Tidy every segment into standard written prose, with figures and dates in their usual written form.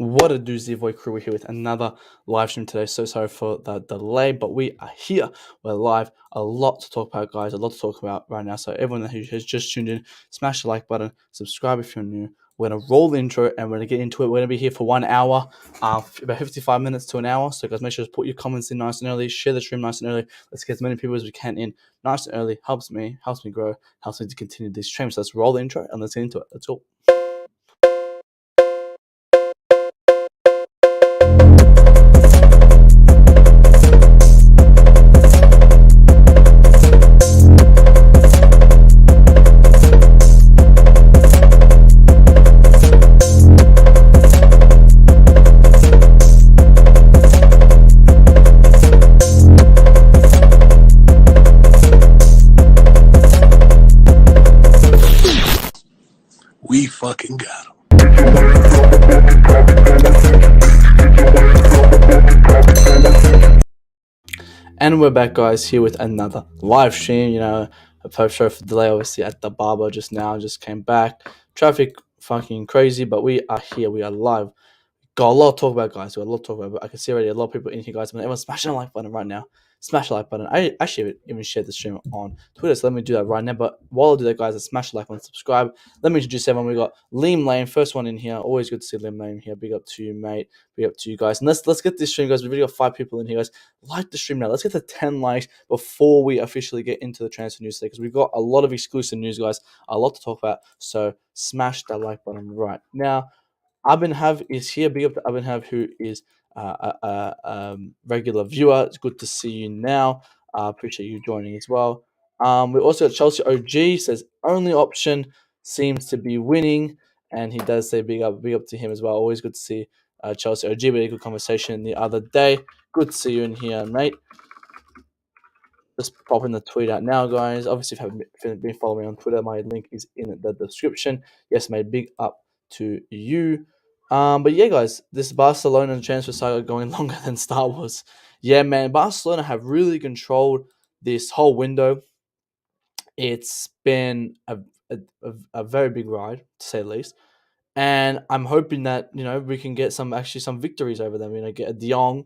What a do, Z-Boy crew. We're here with another live stream today. So sorry for the delay, but we are here. We're live. A lot to talk about, guys. A lot to talk about right now. So everyone who has just tuned in, smash the like button, subscribe if you're new. We're going to roll the intro and we're going to get into it. We're going to be here for 1 hour, about 55 minutes to an hour. So guys, make sure to put your comments in nice and early. Share the stream nice and early. Let's get as many people as we can in nice and early. Helps me grow, helps me to continue this stream. So let's roll the intro and let's get into it. Let's go. We fucking got him. And we're back, guys, here with another live stream. A post show for delay, obviously, at the barber just now. Just came back. Traffic fucking crazy, but we are here. We are live. Got a lot to talk about, guys. Got a lot to talk about. But I can see already a lot of people in here, guys. But everyone's smashing the like button right now. Smash the like button. I actually even shared the stream on Twitter, so let me do that right now. But while I do that, guys, let's smash the like button, subscribe. Let me introduce everyone. We got Liam Lane, first one in here. Always good to see Liam Lane here. Big up to you, mate. Big up to you guys. And let's get this stream, guys. We've already got 5 people in here, guys. Like the stream now. Let's get to 10 likes before we officially get into the transfer news today, because we've got a lot of exclusive news, guys. A lot to talk about. So smash that like button right now. Abinhav is here. Big up to Abinhav, who is a regular viewer. It's good to see you now. Appreciate you joining as well. We also got Chelsea OG says only option seems to be winning, and he does say big up to him as well. Always good to see Chelsea OG. We had a good conversation the other day. Good to see you in here, mate. Just popping the tweet out now, guys. Obviously, if you haven't been following me on Twitter, my link is in the description. Yes, mate. Big up to you. But yeah, guys, this Barcelona transfer saga going longer than Star Wars. Yeah, man, Barcelona have really controlled this whole window. It's been a very big ride, to say the least. And I'm hoping that, we can get some victories over them. Get a Jong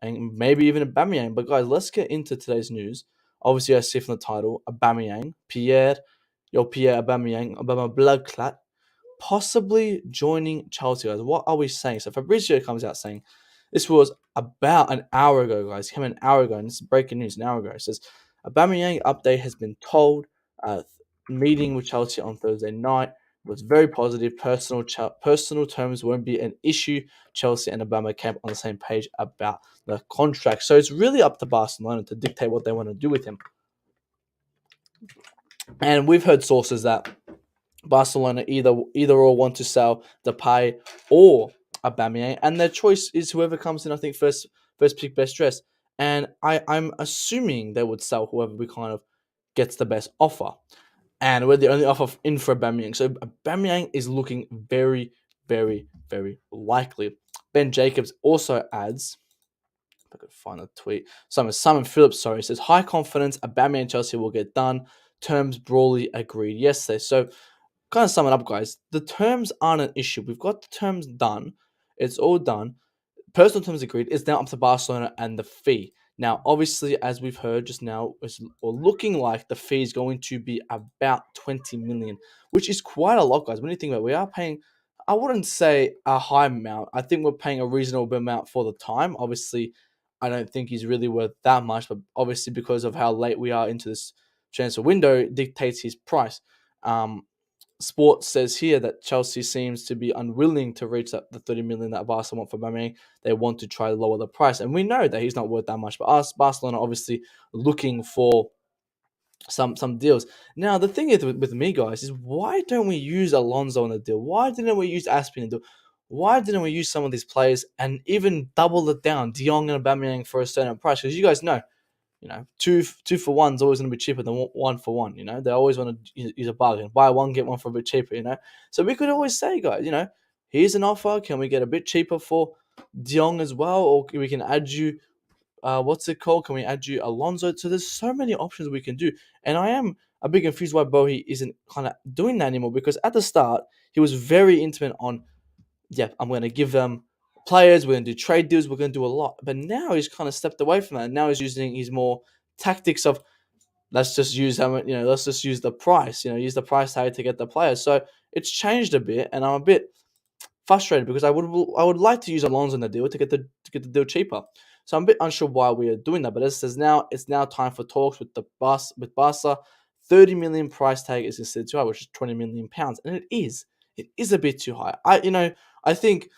and maybe even a Aubameyang. But guys, let's get into today's news. Obviously, I see from the title, Aubameyang, Pierre Aubameyang, Obama blood clot, possibly joining Chelsea, guys. What are we saying? So Fabrizio comes out saying this was about an hour ago, guys. Came an hour ago, and this is breaking news an hour ago. It says Aubameyang update has been told. Meeting with Chelsea on Thursday night was very positive. Personal terms won't be an issue. Chelsea and Obama camp on the same page about the contract. So it's really up to Barcelona to dictate what they want to do with him. And we've heard sources that Barcelona either or want to sell Depay or Aubameyang, and their choice is whoever comes in. I think first pick, best dress. And I'm assuming they would sell whoever we kind of gets the best offer. And we're the only offer in for Aubameyang. So Aubameyang is looking very, very, very likely. Ben Jacobs also adds, if I could find the tweet, Simon Phillips, says, high confidence, Aubameyang and Chelsea will get done. Terms broadly agreed yesterday. So kind of sum it up, guys. The terms aren't an issue. We've got the terms done. It's all done. Personal terms agreed. It's now up to Barcelona and the fee. Now, obviously, as we've heard just now, it's looking like the fee is going to be about 20 million, which is quite a lot, guys. When you think about it, we are paying, I wouldn't say a high amount. I think we're paying a reasonable amount for the time. Obviously, I don't think he's really worth that much, but obviously because of how late we are into this transfer window, it dictates his price. Sports says here that Chelsea seems to be unwilling to reach the 30 million that Barcelona want for Aubameyang. They want to try to lower the price, and we know that he's not worth that much. But us, Barcelona, obviously looking for some deals. Now, the thing is with me, guys, is why don't we use Alonso in the deal? Why didn't we use Aspin in the deal? Why didn't we use some of these players and even double it down, De Jong and Aubameyang for a certain price? Because you guys know, two for one is always going to be cheaper than 1 for 1. They always want to use a bargain. Buy one, get one for a bit cheaper, So we could always say, guys, here's an offer. Can we get a bit cheaper for De Jong as well? Or we can add you, what's it called? Can we add you Alonso? So there's so many options we can do. And I am a bit confused why Bohi isn't kind of doing that anymore, because at the start, he was very intimate on, I'm going to give them players, we're going to do trade deals, we're going to do a lot. But now he's kind of stepped away from that. Now he's using his more tactics of let's just use let's just use the price, use the price tag to get the players. So it's changed a bit, and I'm a bit frustrated because I would like to use Alonso in the deal to get the deal cheaper. So I'm a bit unsure why we are doing that. But it says now it's now time for talks with Barca. 30 million price tag is instead too high, which is 20 million pounds, and it is. It is a bit too high. I think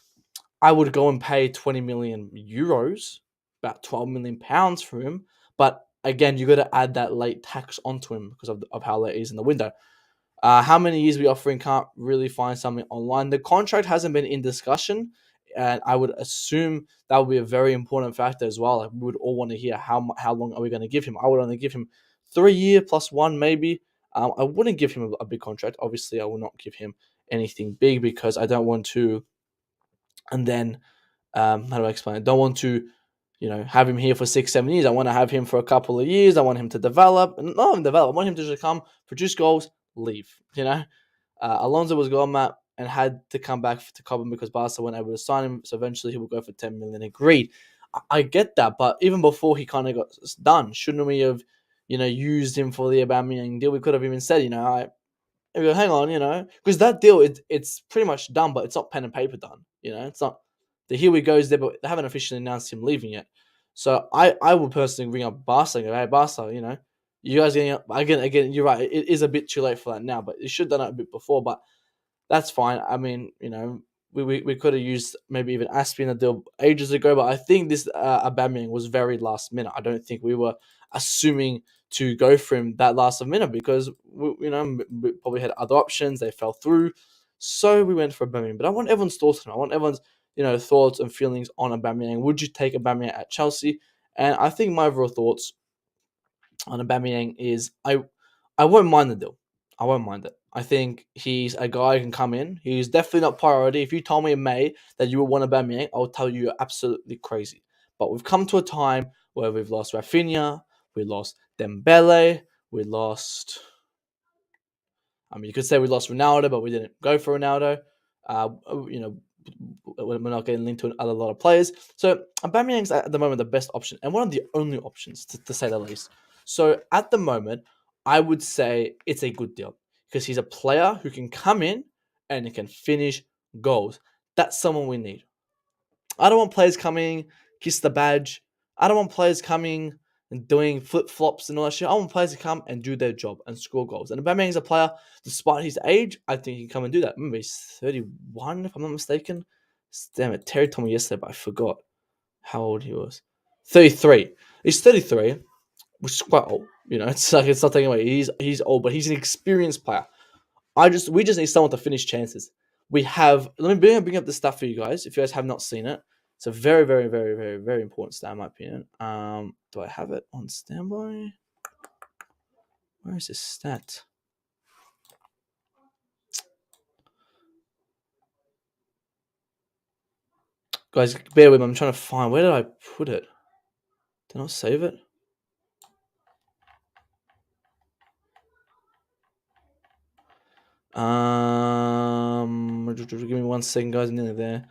I would go and pay 20 million euros, about 12 million pounds for him. But again, you got to add that late tax onto him because of how late he is in the window. How many years we offering? Can't really find something online. The contract hasn't been in discussion, and I would assume that would be a very important factor as well. Like we would all want to hear how long are we going to give him. I would only give him 3 year plus one maybe. I wouldn't give him a big contract. Obviously, I will not give him anything big because I don't want to. And then, how do I explain it? Don't want to, have him here for 6, 7 years. I want to have him for a couple of years. I want him to develop, and not even develop. I want him to just come, produce goals, leave. Alonso was gone, Matt, and had to come back to Cobham because Barca weren't able to sign him. So eventually he will go for 10 million. Agreed. I get that, but even before he kind of got done, shouldn't we have, used him for the Aubameyang deal? We could have even said, we go, hang on, because that deal, it's pretty much done, but it's not pen and paper done. It's not the here we goes there, but they haven't officially announced him leaving yet. So I would personally ring up Barca and go, hey, Barca, you guys getting up again. You're right. It is a bit too late for that now, but you should have done it a bit before. But that's fine. I mean, we could have used maybe even Aspie in the deal ages ago, but I think this Aubameyang was very last minute. I don't think we were assuming to go for him that last minute because we probably had other options. They fell through, so we went for Aubameyang. But I want everyone's thoughts on it. I want everyone's thoughts and feelings on Aubameyang. Would you take Aubameyang at Chelsea? And I think my overall thoughts on Aubameyang is I won't mind the deal. I won't mind it. I think he's a guy who can come in. He's definitely not priority. If you told me in May that you would want Aubameyang, I would tell you you're absolutely crazy. But we've come to a time where we've lost Rafinha, we lost Dembele, we lost. I mean, you could say we lost Ronaldo, but we didn't go for Ronaldo. You know, we're not getting linked to a lot of players. So Aubameyang's at the moment the best option and one of the only options, to say the least. So at the moment, I would say it's a good deal because he's a player who can come in and he can finish goals. That's someone we need. I don't want players coming, kiss the badge. I don't want players coming and doing flip flops and all that shit. I want players to come and do their job and score goals. And Aubameyang's a player, despite his age, I think he can come and do that. Remember, he's 31, if I'm not mistaken. Damn it, Terry told me yesterday, but I forgot how old he was. 33. He's 33, which is quite old. It's like it's not taking away. He's old, but he's an experienced player. We just need someone to finish chances. We have. Let me bring up the stuff for you guys. If you guys have not seen it, it's a very, very, very, very, very important stat in my opinion. Do I have it on standby? Where is this stat? Guys, bear with me. I'm trying to find. Where did I put it? Did I save it? Give me 1 second, guys. I'm nearly there.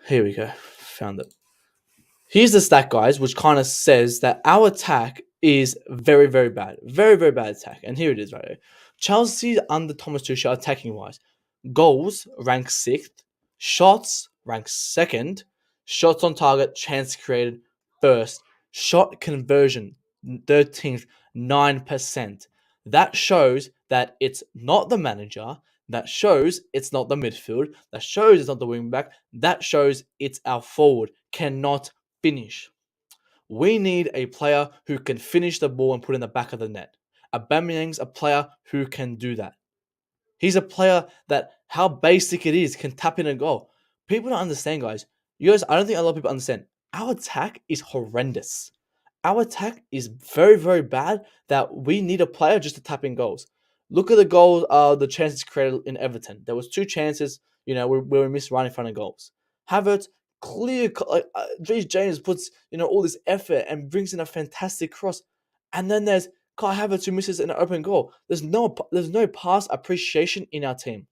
Here we go. Found it. Here's the stat, guys, which kind of says that our attack is very, very bad. Very, very bad attack. And here it is right here. Chelsea under Thomas Tuchel attacking-wise. Goals rank 6th. Shots rank 2nd. Shots on target, chance created 1st. Shot conversion 13th, 9%. That shows that it's not the manager. That shows it's not the midfield. That shows it's not the wing back. That shows it's our forward. Cannot finish. We need a player who can finish the ball and put it in the back of the net. Aubameyang's a player who can do that. He's a player that, how basic it is, can tap in a goal. People don't understand, guys. You guys, I don't think a lot of people understand. Our attack is horrendous. Our attack is very, very bad that we need a player just to tap in goals. Look at the goal, the chances created in Everton. There was 2 chances, where we missed right in front of goals. Havertz, clear, Reece James puts, all this effort and brings in a fantastic cross. And then there's Kai Havertz who misses an open goal. There's no pass appreciation in our team.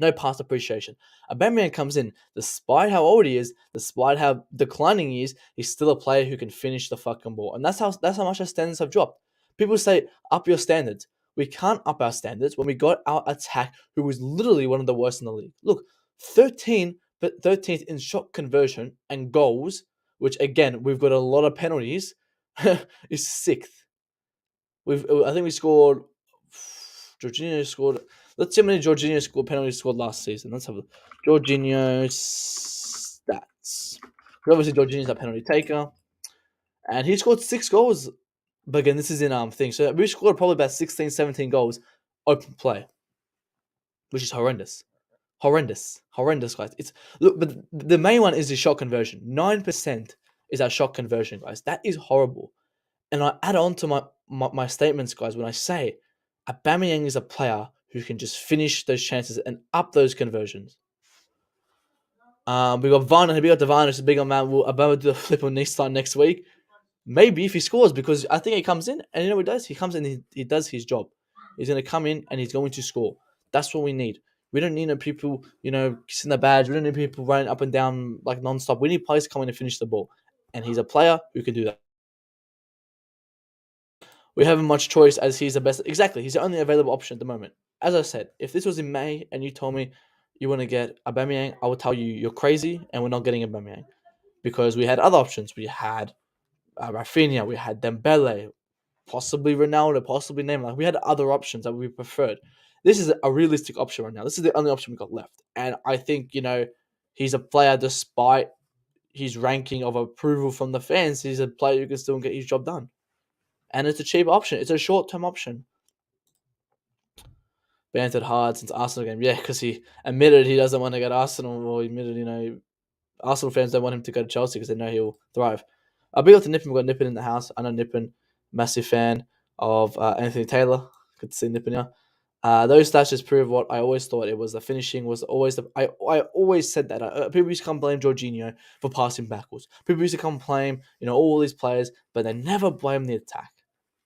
No pass appreciation. Aubameyang comes in, despite how old he is, despite how declining he is, he's still a player who can finish the fucking ball. And that's how much our standards have dropped. People say, up your standards. We can't up our standards when we got our attack, who was literally one of the worst in the league. Look, 13th in shot conversion and goals, which again, we've got a lot of penalties, is 6th. I think we scored. Jorginho scored. Let's see how many Jorginho scored penalties scored last season. Let's have a Jorginho stats. Obviously, Jorginho's a penalty taker, and he scored 6 goals. But again, this is in thing. So we scored probably about 16, 17 goals open play, which is horrendous. Horrendous, guys. It's look, but the main one is the shot conversion. 9% is our shot conversion, guys. That is horrible. And I add on to my statements, guys, when I say Aubameyang is a player who can just finish those chances and up those conversions. We got Devine, who's a big old man. Will Aubameyang do the flip on knee start next week? Maybe if he scores, because I think he comes in and you know what he does? He comes in, he does his job. He's going to come in and he's going to score. That's what we need. We don't need people, kissing the badge. We don't need people running up and down like non-stop. We need players to come in and finish the ball. And he's a player who can do that. We haven't much choice as he's the best. Exactly. He's the only available option at the moment. As I said, if this was in May and you told me you want to get Aubameyang, I would tell you you're crazy and we're not getting Aubameyang. Because we had other options. We had Rafinha, we had Dembele, possibly Ronaldo, possibly Neymar. Like, we had other options that we preferred. This is a realistic option right now. This is the only option we got left. And I think, he's a player despite his ranking of approval from the fans. He's a player who can still get his job done. And it's a cheap option. It's a short-term option. Bantered hard since Arsenal game. Yeah, because he admitted he doesn't want to go to Arsenal. Or he admitted, Arsenal fans don't want him to go to Chelsea because they know he'll thrive. I'll be able to Nippon. We've got Nippon in the house. I know Nippon, massive fan of Anthony Taylor. Good to see Nippon here. Those stats just prove what I always thought it was. The finishing was always I always said that. People used to come blame Jorginho for passing backwards. People used to come blame, all these players, but they never blame the attack.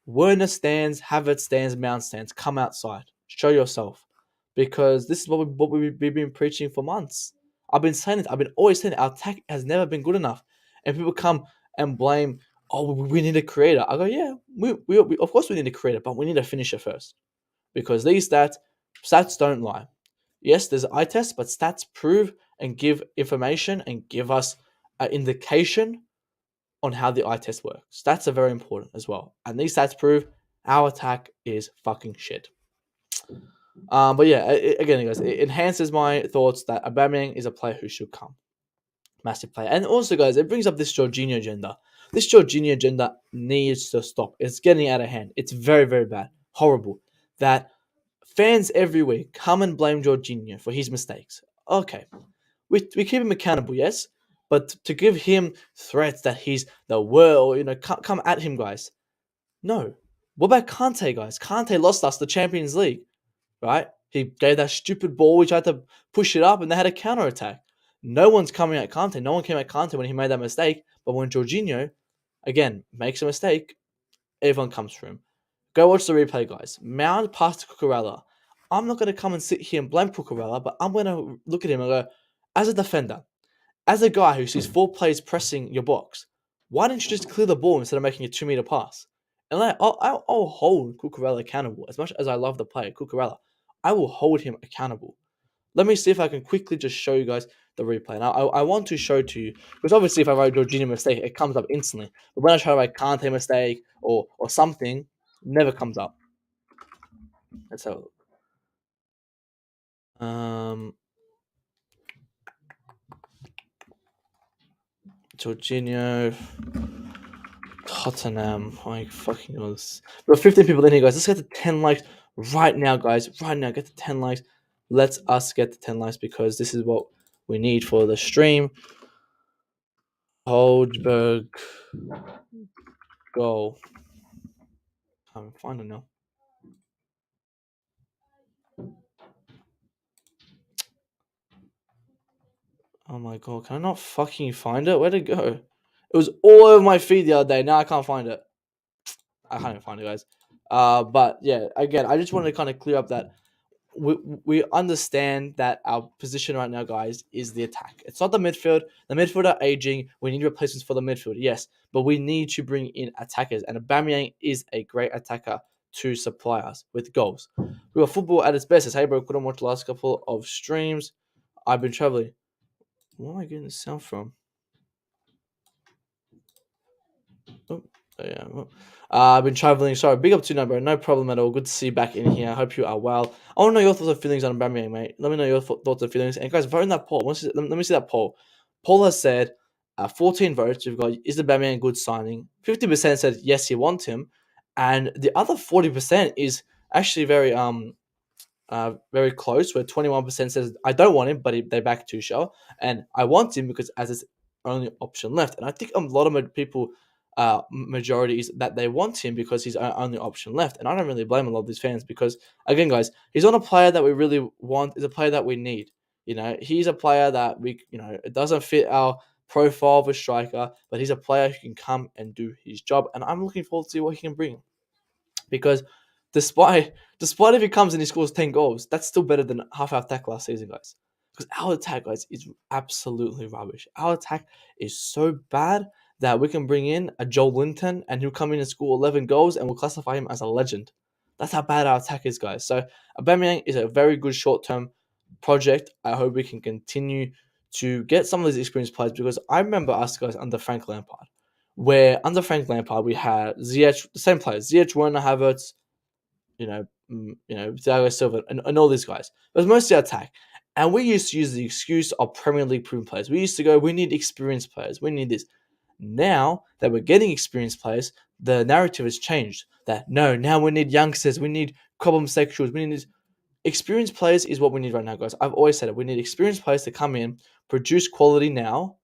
Werner stands, Havertz stands, Mount stands. Come outside. Show yourself. Because this is what we've been preaching for months. I've been saying it. I've been always saying it. Our attack has never been good enough. And people come and blame, we need a creator. I go, yeah, we of course we need a creator, but we need a finisher first. Because these stats don't lie. Yes, there's eye tests, but stats prove and give information and give us an indication on how the eye test works. Stats are very important as well. And these stats prove our attack is fucking shit. But yeah, again, guys, it enhances my thoughts that Aubameyang is a player who should come. Massive player. And also, guys, it brings up this Jorginho agenda. This Jorginho agenda needs to stop. It's getting out of hand. It's very, very bad. Horrible. That fans every week come and blame Jorginho for his mistakes. Okay. We keep him accountable, yes? But to give him threats that he's the world, come at him, guys. No. What about Conte, guys? Conte lost us the Champions League, right? He gave that stupid ball. We tried to push it up, and they had a counter-attack. No one's coming at Conte. No one came at Conte when he made that mistake. But when Jorginho, again, makes a mistake, everyone comes for him. Go watch the replay, guys. Mount passed to Cucurella. I'm not going to come and sit here and blame Cucurella, but I'm going to look at him and go, as a defender, as a guy who sees 4 players pressing your box, why didn't you just clear the ball instead of making a 2-meter pass? And I'll hold Cucurella accountable. As much as I love the player, Cucurella, I will hold him accountable. Let me see if I can quickly just show you guys the replay. Now, I want to show to you, because obviously if I write Jorginho mistake, it comes up instantly. But when I try to write Kante mistake or something, it never comes up. Let's have a look. Jorginho, Tottenham. My fucking goodness. We've got 15 people in here, guys. Let's get to 10 likes right now, guys. Right now, get to 10 likes. Let us get to 10 likes because this is what we need for the stream. Holdberg goal. Can't find it now. Oh my god, can I not fucking find it? Where'd it go? It was all over my feed the other day. Now I can't find it. I can't even find it, guys. But yeah, again, I just wanted to kind of clear up that we understand that our position right now, guys, is the attack. It's not the midfield. The midfield are aging. We need replacements for the midfield, yes, but we need to bring in attackers, and Aubameyang is a great attacker to supply us with goals. We got football at its best. As hey, bro, couldn't watch the last couple of streams. I've been traveling. Where am I getting this sound from? Oh, yeah. Well, I've been traveling. Sorry, big up to you, bro. No problem at all. Good to see you back in here. I hope you are well. I want to know your thoughts and feelings on Aubameyang, mate. Let me know your thoughts and feelings. And guys, vote in that poll. Let me see that poll. Poll has said 14 votes. We've got, is Aubameyang a good signing? 50% said yes, he wants him, and the other 40% is actually very close, where 21% says I don't want him, but they back Tuchel, and I want him because as his only option left. And I think a lot of people, majority is that they want him because he's our only option left. And I don't really blame a lot of these fans because, again, guys, he's not a player that we really want. He's a player that we need. He's a player that it doesn't fit our profile of a striker, but he's a player who can come and do his job. And I'm looking forward to see what he can bring. Because despite if he comes and he scores 10 goals, that's still better than half our attack last season, guys. Because our attack, guys, is absolutely rubbish. Our attack is so bad that we can bring in a Joe Linton and he'll come in and score 11 goals and we'll classify him as a legend. That's how bad our attack is, guys. So Aubameyang is a very good short-term project. I hope we can continue to get some of these experienced players, because I remember us, guys, under Frank Lampard, where under Frank Lampard we had Ziyech, the same players, Ziyech, Werner, Havertz, Thiago Silva, and all these guys. It was mostly attack. And we used to use the excuse of Premier League proven players. We used to go, we need experienced players. We need this. Now that we're getting experienced players, the narrative has changed. That no, now we need youngsters. We need problem sexuals. We need this. Experienced players is what we need right now, guys. I've always said it. We need experienced players to come in, produce quality now,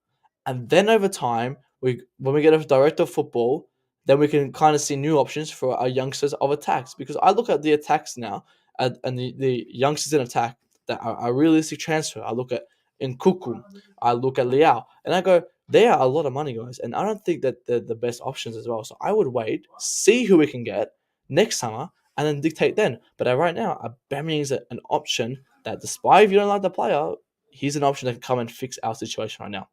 and then over time, when we get a director of football, then we can kind of see new options for our youngsters of attacks. Because I look at the attacks now, and the youngsters in attack that are realistic transfer. I look at Nkunku, I look at Leao, and I go, they are a lot of money, guys. And I don't think that they're the best options as well. So I would wait, see who we can get next summer, and then dictate then. But right now, Aubameyang is an option that, despite if you don't like the player, he's an option that can come and fix our situation right now.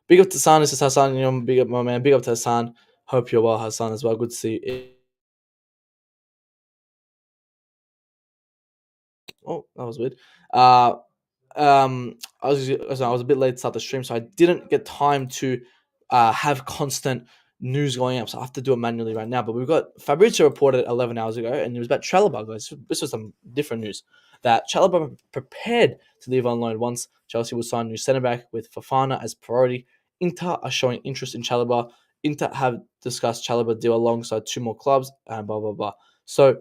Big up to Hassan. This is Hassan. Big up, my man. Big up to Hassan. Hope you're well, Hassan, as well. Good to see you. Oh, that was weird. I was a bit late to start the stream, so I didn't get time to have constant news going up. So I have to do it manually right now. But we've got Fabrizio reported 11 hours ago, and it was about Chalobah, guys. This was some different news. That Chalobah prepared to leave on loan once Chelsea will sign a new centre back with Fofana as priority. Inter are showing interest in Chalobah. Inter have discussed Chalobah deal alongside two more clubs, and blah blah blah. So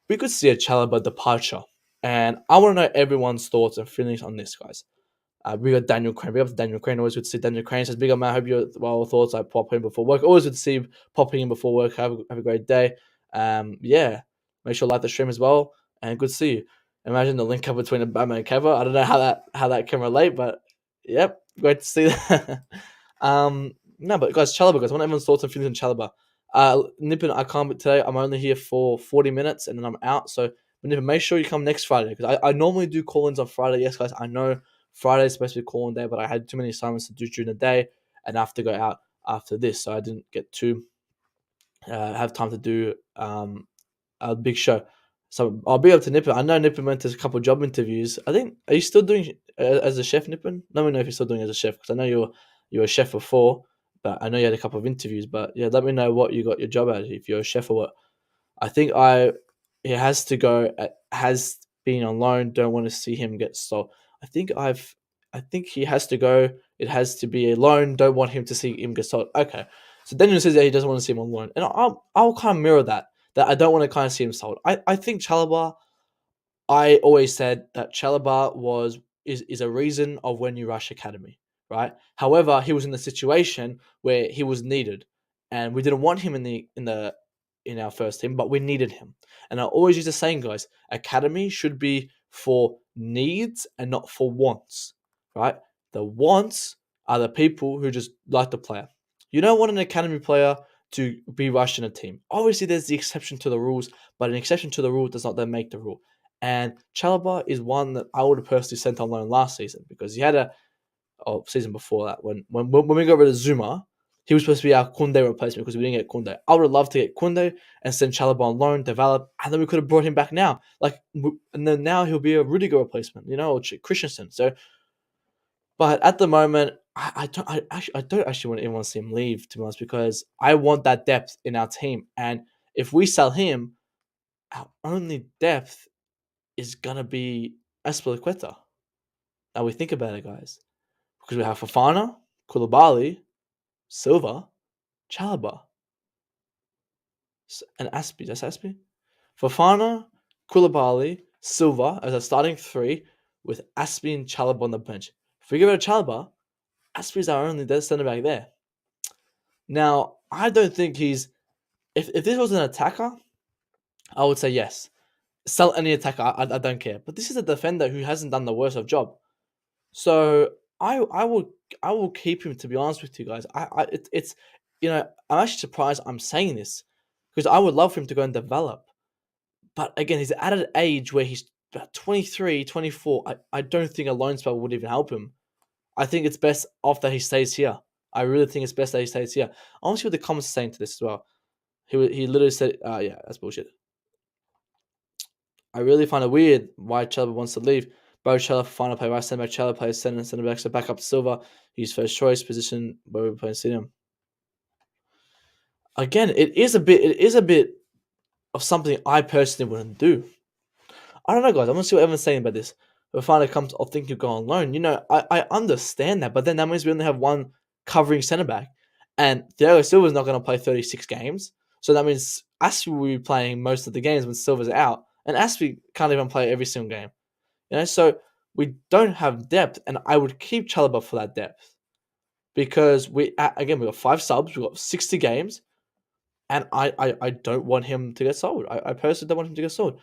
we could see a Chalobah departure, and I want to know everyone's thoughts and feelings on this, guys. We got Daniel Crane. We got Daniel Crane. Always good to see Daniel Crane. Says, big up, man. I hope you're well. Thoughts. I pop in before work. Always good to see you popping in before work. Have a great day. Yeah. Make sure to like the stream as well. And good to see you. Imagine the link up between Obama and Keva. I don't know how that can relate, but yep, great to see that. No, but guys, Chalobah, guys. I want everyone's thoughts and feelings on Chalobah. Nippon, I can't. But today I'm only here for 40 minutes, and then I'm out. So, Nippon, make sure you come next Friday, because I normally do call-ins on Friday. Yes, guys, I know Friday is supposed to be call-in day, but I had too many assignments to do during the day, and I have to go out after this, so I didn't get to have time to do a big show. So I'll be able to Nippon. I know Nippon went to a couple of job interviews. I think, are you still doing as a chef, Nippon? Let me know if you're still doing as a chef, because I know you were a chef before, but I know you had a couple of interviews. But yeah, let me know what you got your job at, if you're a chef or what. I think he has to go. Has been on loan. Don't want to see him get sold. I think he has to go. It has to be a loan. Don't want him to see him get sold. Okay. So Daniel says that he doesn't want to see him on loan, and I'll kind of mirror that. That I don't want to kind of see him sold. I think Chalobah. I always said that Chalobah is a reason of when you rush academy, right? However, he was in the situation where he was needed, and we didn't want him in our first team, but we needed him. And I always use the saying, guys: academy should be for needs and not for wants, right? The wants are the people who just like the player. You don't want an academy player to be rushing a team. Obviously, there's the exception to the rules, but an exception to the rule does not then make the rule. And Chalobah is one that I would have personally sent on loan last season because he had season before that when we got rid of Zuma, he was supposed to be our Koundé replacement because we didn't get Koundé. I would have loved to get Koundé and send Chalobah on loan, develop, and then we could have brought him back now. And then now he'll be a Rudiger replacement, or Christensen. So, but at the moment, I don't actually want to see him leave, to be honest, because I want that depth in our team. And if we sell him, our only depth is gonna be Azpilicueta. Now we think about it, guys, because we have Fofana, Koulibaly, Silva, Chalobah, and Aspi. That's Aspi. Fofana, Koulibaly, Silva as a starting three with Aspi and Chalobah on the bench. If we give it to Chalobah, Aspi's our only dead centre back there. Now, I don't think he's. If this was an attacker, I would say yes. Sell any attacker, I don't care. But this is a defender who hasn't done the worst of job. So I will keep him, to be honest with you guys. It's I'm actually surprised I'm saying this because I would love for him to go and develop. But again, he's at an age where he's about 23, 24. I don't think a loan spell would even help him. I think it's best off that he stays here. I really think it's best that he stays here. I want to see what the comments are saying to this as well. He literally said, yeah, that's bullshit. I really find it weird why Chalobah wants to leave. Both Chalobah final play right centre back, Chalobah plays centre back, so back up to Silva. He's first choice position where we're playing Stadium. Again, it is a bit of something I personally wouldn't do. I don't know, guys. I want to see what everyone's saying about this. Fofana comes off thinking you go on loan. I understand that, but then that means we only have one covering centre back, and Thiago Silva's not going to play 36 games. So that means Aspi will be playing most of the games when Silva's out, and Aspi can't even play every single game. So we don't have depth, and I would keep Chalobah for that depth because we got 5 subs, we got 60 games. And I don't want him to get sold. I personally don't want him to get sold.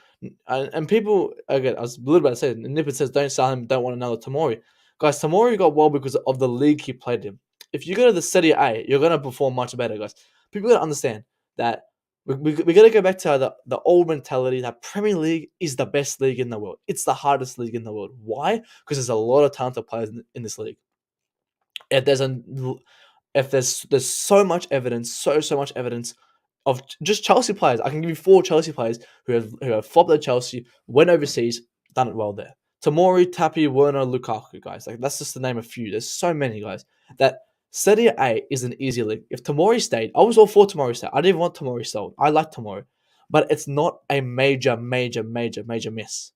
And people, again, I was a little about to say, Nippert says, don't sell him, don't want another Tomori. Guys, Tomori got well because of the league he played in. If you go to the Serie A, you're going to perform much better, guys. People got to understand that we got to go back to the old mentality that Premier League is the best league in the world. It's the hardest league in the world. Why? Because there's a lot of talented players in this league. If there's so much evidence, so much evidence of just Chelsea players. I can give you 4 Chelsea players who have flopped at Chelsea, went overseas, done it well there. Tomori, Tapi, Werner, Lukaku, guys. That's just to name a few. There's so many guys. That Serie A is an easy league. If Tomori stayed, I was all for Tomori stay. I didn't even want Tomori sold. I like Tomori. But it's not a major miss.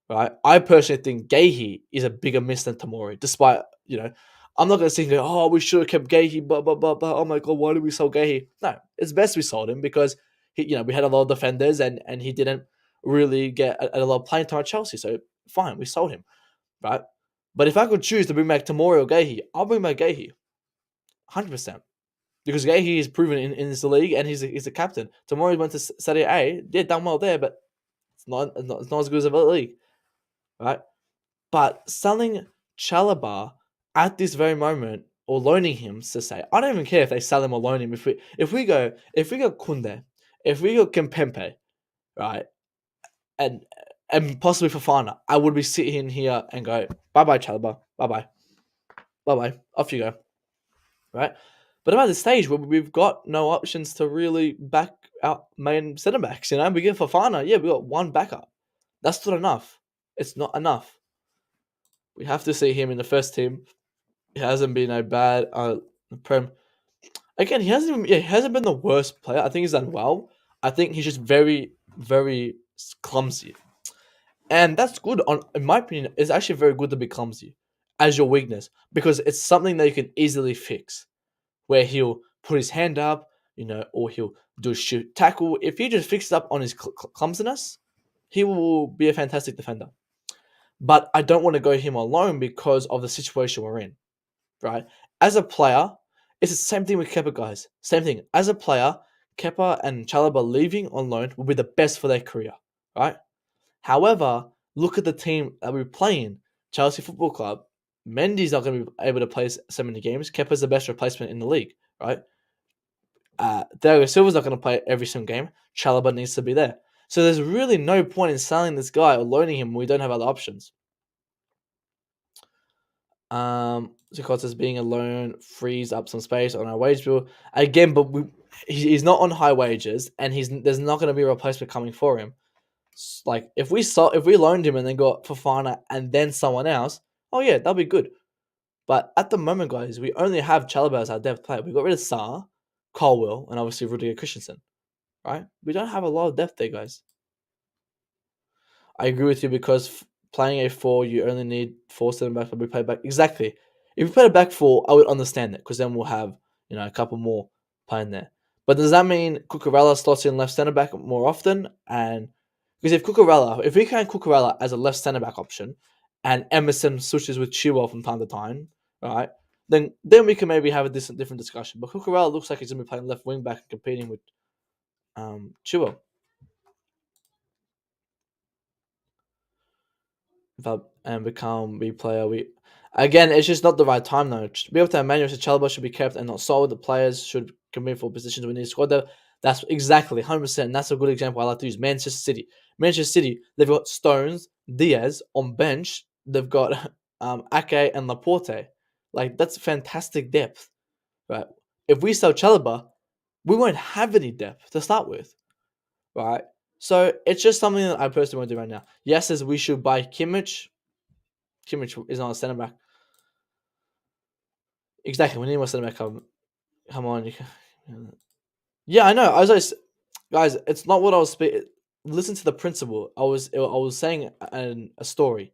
Right? I personally think Gahey is a bigger miss than Tomori, despite, I'm not going to sit here and go, we should have kept Gahey, but, oh my God, why did we sell Gahey? No, it's best we sold him because, we had a lot of defenders and he didn't really get a lot of playing time at Chelsea. So, fine, we sold him, right? But if I could choose to bring back Tomori or Gahey, I'll bring back Gahey, 100%. Because Gahey is proven in this league and he's a captain. Tomori went to Serie A, done well there, but it's not as good as a league, right? But selling Chalobah at this very moment, or loaning him, to say, I don't even care if they sell him or loan him. If we go Koundé, if we go Kimpembe, right, and possibly Fofana, I would be sitting here and go, bye Chalobah, bye, off you go, right? But I'm at the stage where we've got no options to really back our main centre backs. We get Fofana, we got one backup. That's not enough. It's not enough. We have to see him in the first team. He hasn't been a bad Prem. Again, he hasn't been the worst player. I think he's done well. I think he's just very, very clumsy. And that's good. In my opinion, it's actually very good to be clumsy as your weakness because it's something that you can easily fix. Where he'll put his hand up, or he'll do a shoot tackle. If he just fixes up on his clumsiness, he will be a fantastic defender. But I don't want to go him alone because of the situation we're in. Right? As a player, it's the same thing with Kepa, guys. Same thing. As a player, Kepa and Chalobah leaving on loan will be the best for their career, right? However, look at the team that we're playing. Chelsea Football Club. Mendy's not going to be able to play so many games. Kepa's the best replacement in the league, right? Thiago Silva's not going to play every single game. Chalobah needs to be there. So there's really no point in selling this guy or loaning him when we don't have other options. Zukota's being a loan frees up some space on our wage bill again, but he's not on high wages, and there's not going to be a replacement coming for him. Like if we loaned him and then got Fofana and then someone else, oh yeah, that'll be good. But at the moment, guys, we only have Chalobah as our depth player. We got rid of Sarr, Colwell, and obviously Rudiger Christensen. Right? We don't have a lot of depth there, guys. I agree with you because playing a 4, you only need 4 center backs, but we play back. Exactly. If we played a back 4, I would understand it because then we'll have a couple more playing there. But does that mean Cucurella slots in left center back more often? And because if we can Cucurella as a left center back option, and Emerson switches with Chilwell from time to time, right? Then we can maybe have a different discussion. But Cucurella looks like he's gonna be playing left wing back and competing with Chilwell. And become B player. It's just not the right time though. To be able to have Manuel Chalobah should be kept and not sold. The players should compete for positions we need to squad there. That's exactly 100%. That's a good example I like to use. Manchester City. Manchester City, they've got Stones, Diaz on bench. They've got Ake and Laporte. Like that's fantastic depth, right? If we sell Chalobah, we won't have any depth to start with, right? So it's just something that I personally want to do right now. Yes, as we should buy Kimmich. Kimmich is not a centre back. Exactly, we need more centre back. Come on, yeah, I know. Guys, it's not what I was speaking. Listen to the principle. I was saying a story.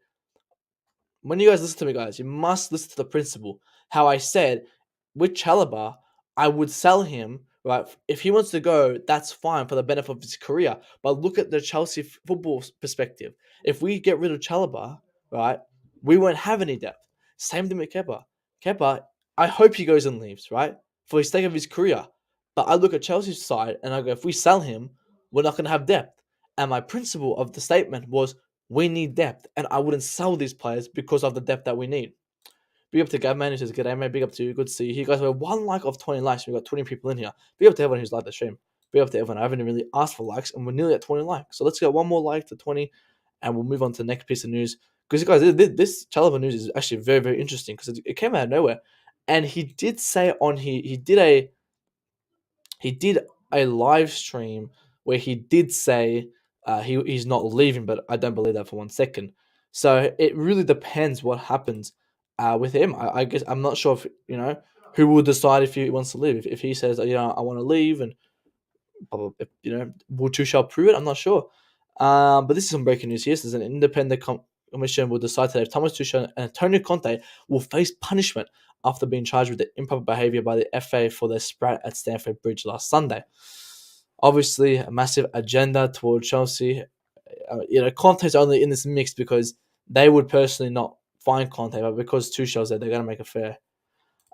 When you guys listen to me, guys, you must listen to the principle. How I said with Chalobah, I would sell him, right? If he wants to go, that's fine for the benefit of his career. But look at the Chelsea football perspective. If we get rid of Chalobah, right, we won't have any depth. Same thing with Kepa. Kepa, I hope he goes and leaves, right, for the sake of his career. But I look at Chelsea's side and I go, if we sell him, we're not going to have depth. And my principle of the statement was we need depth, and I wouldn't sell these players because of the depth that we need. Big up to Gabman, who says, "G'day, mate. Big up to you. Good to see you. You guys were 1 like of 20 likes. We've got 20 people in here. Big up to everyone who's liked the stream. Big up to everyone. I haven't really asked for likes, and we're nearly at 20 likes. So let's get one more like to 20, and we'll move on to the next piece of news. Because, guys, this Chalobah news is actually very, very interesting because it came out of nowhere. And he did say he did a live stream where he did say he's not leaving, but I don't believe that for 1 second. So it really depends what happens with him. I guess I'm not sure if who will decide if he wants to leave. If he says I want to leave, and will Tuchel prove it? I'm not sure. But this is some breaking news here. This is an independent commission will decide today if Thomas Tuchel and Antonio Conte will face punishment after being charged with the improper behaviour by the FA for their spat at Stamford Bridge last Sunday. Obviously, a massive agenda toward Chelsea. Conte's only in this mix because they would personally not find Conte, but because Tuchel's there, they're going to make it fair.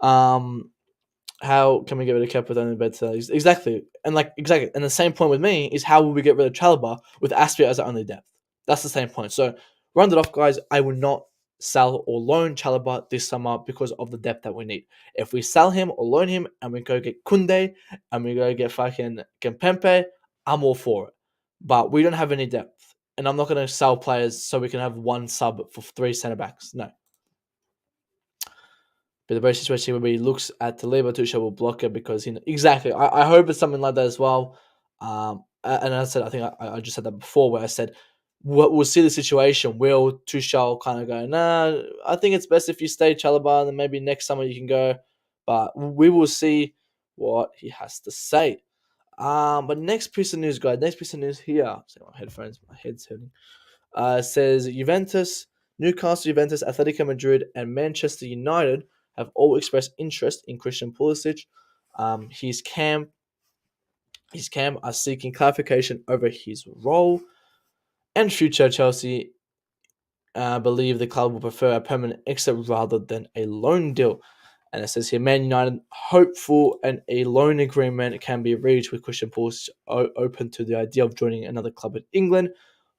How can we get rid of Kepa with only better? Exactly. And the same point with me is how will we get rid of Chalobah with Aspia as our only depth? That's the same point. So round it off, guys. I will not sell or loan Chalobah this summer because of the depth that we need. If we sell him or loan him and we go get Kunde and we go get fucking Kempempe, I'm all for it. But we don't have any depth. And I'm not going to sell players so we can have one sub for 3 centre backs. No. But the very situation where he looks at Chalobah, Tuchel will block it because exactly. I hope it's something like that as well. And I said, I think I just said that before, where I said we'll see the situation. Will Tuchel kind of go, nah, I think it's best if you stay Chalobah, and then maybe next summer you can go. But we will see what he has to say. But next piece of news, guys. Next piece of news here. See my headphones, my head's hurting. Says Juventus, Newcastle, Juventus, Atletico Madrid, and Manchester United have all expressed interest in Christian Pulisic. His camp are seeking clarification over his role, and future Chelsea believe the club will prefer a permanent exit rather than a loan deal. And it says here, Man United hopeful and a loan agreement can be reached with Christian Pulisic open to the idea of joining another club in England.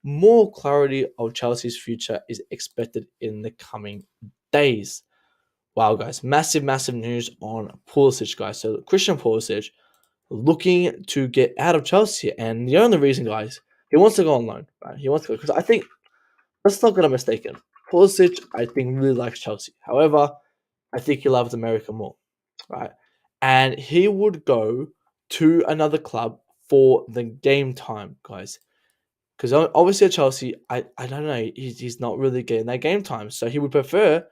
More clarity of Chelsea's future is expected in the coming days. Wow, guys. Massive, massive news on Pulisic, guys. So Christian Pulisic, looking to get out of Chelsea. And the only reason, guys, he wants to go on loan, right? He wants to go because I think, let's not get mistaken. Pulisic, I think, really likes Chelsea. However, I think he loves America more, right? And he would go to another club for the game time, guys. Because obviously at Chelsea, I don't know, he's not really getting that game time. So he would prefer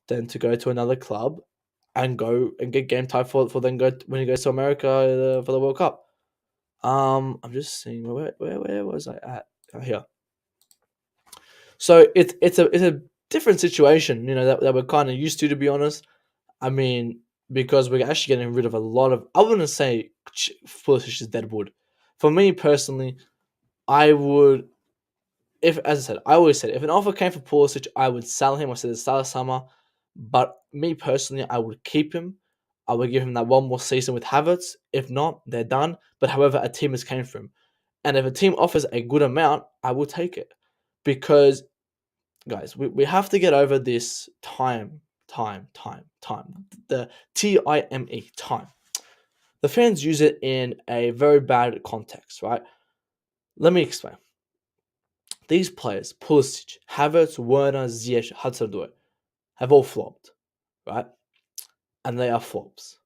then to go to another club and go and get game time for then go when he goes to America for the World Cup. I'm just seeing where was I at? Oh, here. So it's a different situation, that we're kind of used to be honest. I mean, because we're actually getting rid of a lot of. I wouldn't say Pulisic is dead wood. For me personally, I would, if as I said, I always said if an offer came for Pulisic, I would sell him. I said the start of summer, but me personally, I would keep him. I would give him that one more season with Havertz. If not, they're done. But however, a team has came for him, and if a team offers a good amount, I will take it, because guys, we have to get over this time. The time, time. The fans use it in a very bad context, right? Let me explain. These players, Pulisic, Havertz, Werner, Ziyech, Hudson-Odoi, have all flopped, right? And they are flops.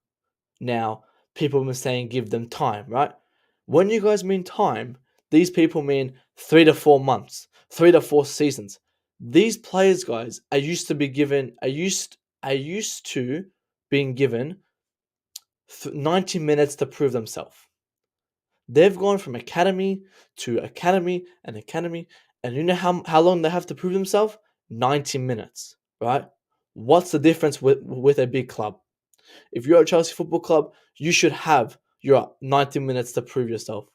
Now, people have been saying give them time, right? When you guys mean time, these people mean 3 to 4 months, 3 to 4 seasons. These players, guys, are used to being given 90 minutes to prove themselves. They've gone from academy to academy and academy, and you know how long they have to prove themselves? 90 minutes, right? What's the difference with a big club? If you're a Chelsea Football Club, you should have your 90 minutes to prove yourself,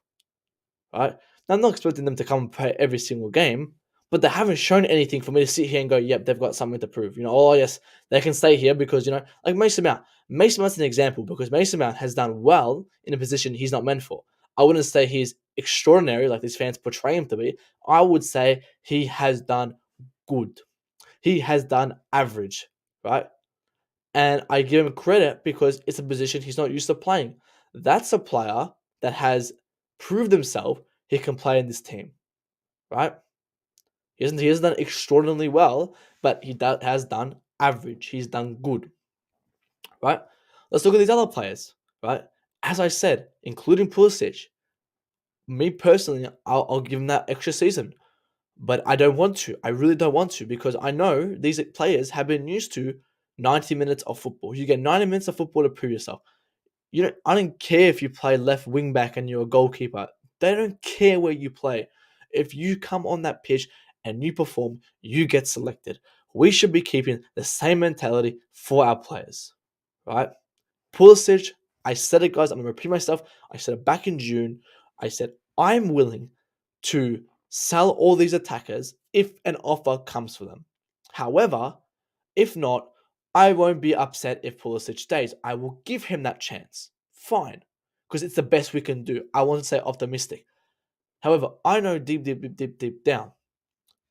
right? Now, I'm not expecting them to come and play every single game, but they haven't shown anything for me to sit here and go, yep, they've got something to prove. Oh, yes, they can stay here because, like Mason Mount. Mason Mount's an example because Mason Mount has done well in a position he's not meant for. I wouldn't say he's extraordinary like these fans portray him to be. I would say he has done good. He has done average, right? And I give him credit because it's a position he's not used to playing. That's a player that has proved himself he can play in this team, right? He hasn't done extraordinarily well, but has done average. He's done good, right? Let's look at these other players, right? As I said, including Pulisic, me personally, I'll give him that extra season. But I don't want to. I really don't want to because I know these players have been used to 90 minutes of football. You get 90 minutes of football to prove yourself. I don't care if you play left wing back and you're a goalkeeper. They don't care where you play. If you come on that pitch and you perform, you get selected. We should be keeping the same mentality for our players, right? Pulisic, I said it, guys. I'm going to repeat myself. I said it back in June. I said, I'm willing to sell all these attackers if an offer comes for them. However, if not, I won't be upset if Pulisic stays. I will give him that chance. Fine. Because it's the best we can do. I won't say optimistic. However, I know deep down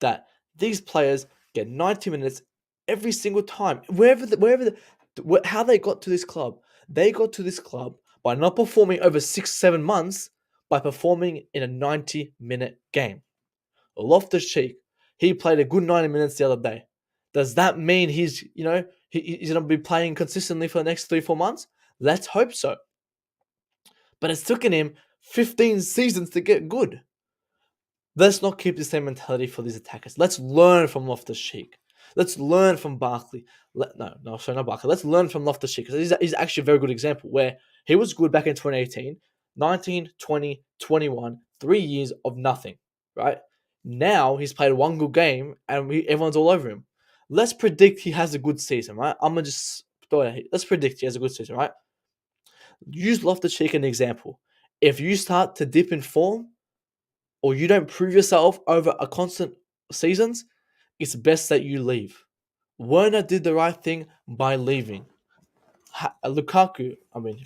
that these players get 90 minutes every single time. How they got to this club. They got to this club by not performing over 6-7 months, by performing in a 90-minute game. Loftus-Cheek, he played a good 90 minutes the other day. Does that mean he's going to be playing consistently for the next 3-4 months? Let's hope so. But it's taken him 15 seasons to get good. Let's not keep the same mentality for these attackers. Let's learn from Loftus-Cheek. Let's learn from Barkley. Sorry, not Barkley. Let's learn from Loftus-Cheek because he's actually a very good example where he was good back in 2018, 19, 20, 21, 3 years of nothing, right? Now he's played one good game and everyone's all over him. Let's predict he has a good season, right? I'm going to just throw it out. Let's predict he has a good season, right? Use Loftus-Cheek as an example. If you start to dip in form, or you don't prove yourself over a constant seasons, it's best that you leave. Werner did the right thing by leaving. Lukaku,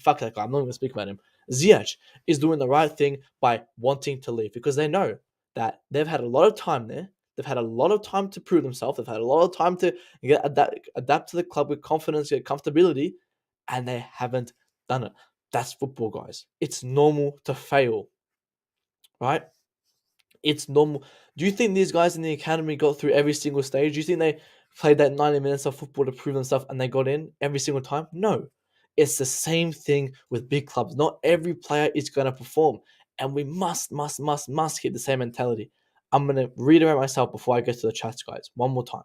fuck that guy, I'm not going to speak about him. Ziyech is doing the right thing by wanting to leave because they know that they've had a lot of time there. They've had a lot of time to prove themselves. They've had a lot of time to adapt to the club with confidence, get comfortability, and they haven't done it. That's football, guys. It's normal to fail, right? It's normal. Do you think these guys in the academy got through every single stage? Do you think they played that 90 minutes of football to prove themselves and they got in every single time? No. It's the same thing with big clubs. Not every player is going to perform. And we must keep the same mentality. I'm going to reiterate myself before I get to the chats, guys. One more time.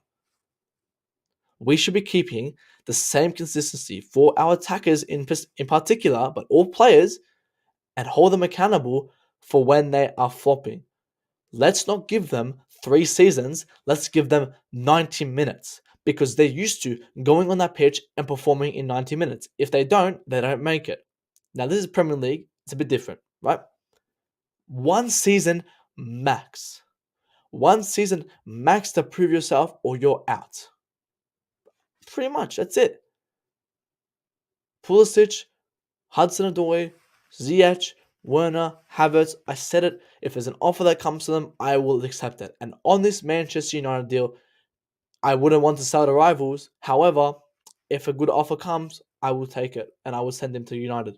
We should be keeping the same consistency for our attackers in particular, but all players, and hold them accountable for when they are flopping. Let's not give them 3 seasons. Let's give them 90 minutes because they're used to going on that pitch and performing in 90 minutes. If they don't make it. Now, this is Premier League. It's a bit different, right? 1 season max. 1 season max to prove yourself or you're out. Pretty much. That's it. Pulisic, Hudson-Odoi, Ziyech, Werner, Havertz. I said it. If there's an offer that comes to them, I will accept it. And on this Manchester United deal, I wouldn't want to sell to rivals. However, if a good offer comes, I will take it and I will send him to United.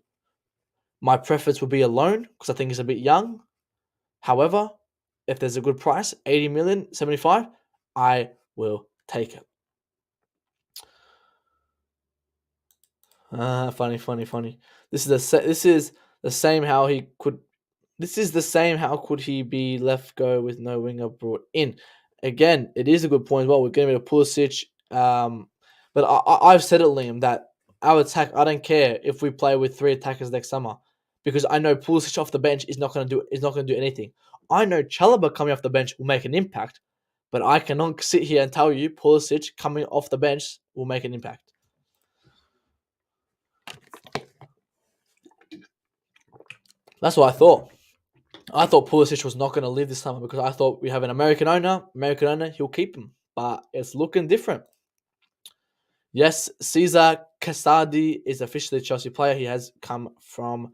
My preference would be a loan because I think he's a bit young. However, if there's a good price, 80 million, 75, I will take it. Funny. This is the same how he could. This is the same how could he be left go with no winger brought in? Again, it is a good point as well. We're getting rid of Pulisic. But I've said it, Liam, that our attack. I don't care if we play with 3 attackers next summer, because I know Pulisic off the bench is not going to do anything. I know Chalobah coming off the bench will make an impact, but I cannot sit here and tell you Pulisic coming off the bench will make an impact. That's what I thought. I thought Pulisic was not going to leave this summer because I thought we have an American owner. He'll keep him. But it's looking different. Yes, Cesare Casadei is officially a Chelsea player. He has come from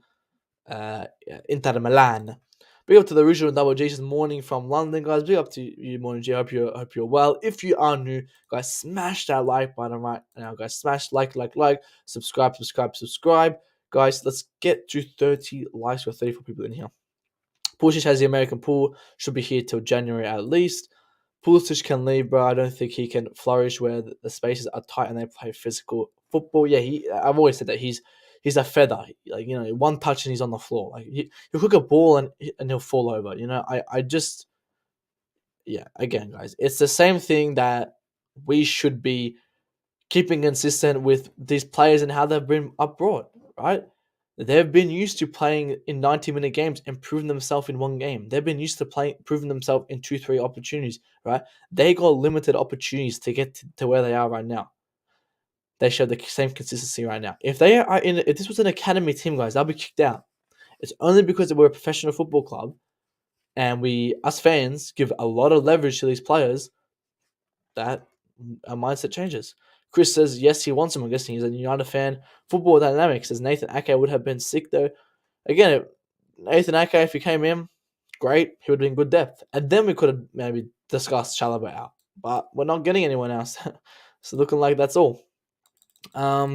Inter Milan. Big up to the original Double G's morning from London, guys. Big up to you, Morning G. Hope you're well. If you are new, guys, smash that like button right now, guys. Smash like. Subscribe. Guys, let's get to 30 likes. We're 34 people in here. Pulisic has the American pool. Should be here till January at least. Pulisic can leave, bro. I don't think he can flourish where the spaces are tight and they play physical football. Yeah, I've always said that he's a feather. Like, you know, one touch and he's on the floor. Like he'll hook a ball and he'll fall over. You know, I just, yeah. Again, guys, it's the same thing that we should be keeping consistent with these players and how they've been abroad, right? They've been used to playing in 90-minute games and proving themselves in one game. They've been used to proving themselves in 2-3 opportunities, right? They got limited opportunities to get to where they are right now. They show the same consistency right now. If this was an academy team, guys, they'll be kicked out. It's only because we're a professional football club and we, as fans, give a lot of leverage to these players that our mindset changes. Chris says, yes, he wants him. I'm guessing he's a United fan. Football dynamics says Nathan Ake would have been sick, though. Again, Nathan Ake, if he came in, great. He would have been good depth. And then we could have maybe discussed Chalobah out. But we're not getting anyone else. So looking like that's all. Yeah, I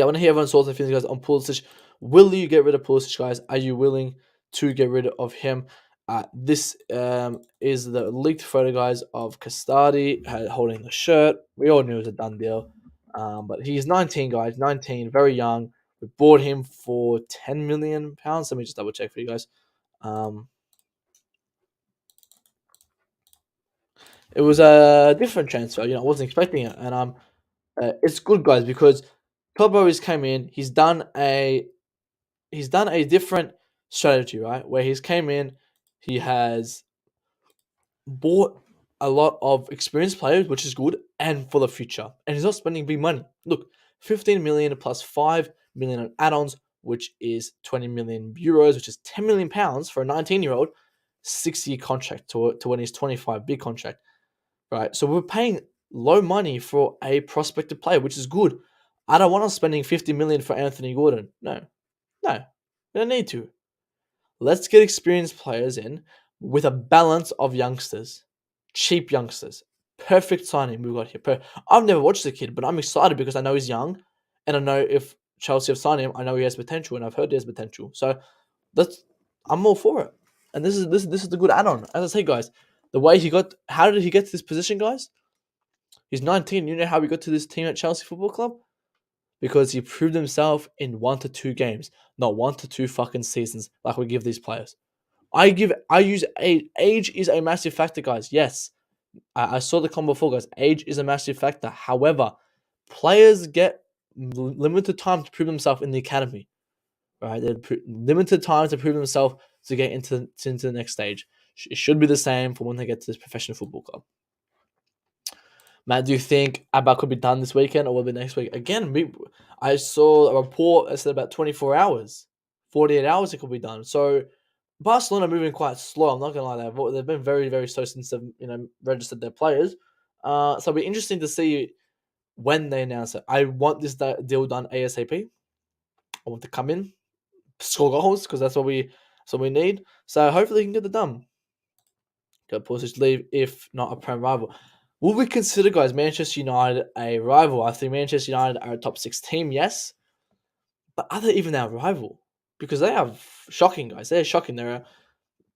want to hear everyone's thoughts and feelings, guys, on Pulisic. Will you get rid of Pulisic, guys? Are you willing to get rid of him? This is the leaked photo, guys, of Casadei holding the shirt. We all knew it was a done deal. But he's 19, guys. 19, very young. We bought him for £10 million. Let me just double check for you guys. It was a different transfer. You know, I wasn't expecting it. And it's good, guys, because Chalobah came in. He's done a different strategy, right? Where he's came in, he has bought a lot of experienced players, which is good, and for the future. And he's not spending big money. Look, 15 million plus 5 million on add-ons, which is 20 million euros, which is 10 million pounds for a 19-year-old, 6-year contract to when he's 25, big contract, right? So we're paying low money for a prospective player, which is good. I don't want us spending 50 million for Anthony Gordon. No, we don't need to. Let's get experienced players in with a balance of youngsters, cheap youngsters. Perfect signing we got here. I've never watched the kid, but I'm excited because I know he's young, and I know if Chelsea have signed him, I know he has potential, and I've heard he has potential. So I'm all for it. And this is the good add-on. As I say, guys, how did he get to this position, guys? He's 19. You know how he got to this team at Chelsea Football Club? Because he proved himself in 1 to 2 games, not 1 to 2 fucking seasons like we give these players. I use age. Age is a massive factor, guys. Yes, I saw the comment before, guys. Age is a massive factor. However, players get limited time to prove themselves in the academy, right? They're limited time to prove themselves to get into the next stage. It should be the same for when they get to this professional football club. Matt, do you think Abba could be done this weekend or will it be next week? Again, I saw a report that said about 24 hours, 48 hours it could be done. So Barcelona are moving quite slow. I'm not going to lie. They've been very, very slow since they've registered their players. So it'll be interesting to see when they announce it. I want this deal done ASAP. I want to come in, score goals, because that's what we need. So hopefully we can get it done. Got Pulisic leave, if not a prime rival. Will we consider, guys, Manchester United a rival? I think Manchester United are a top 6 team, yes. But are they even our rival? Because they are shocking, guys. They're shocking.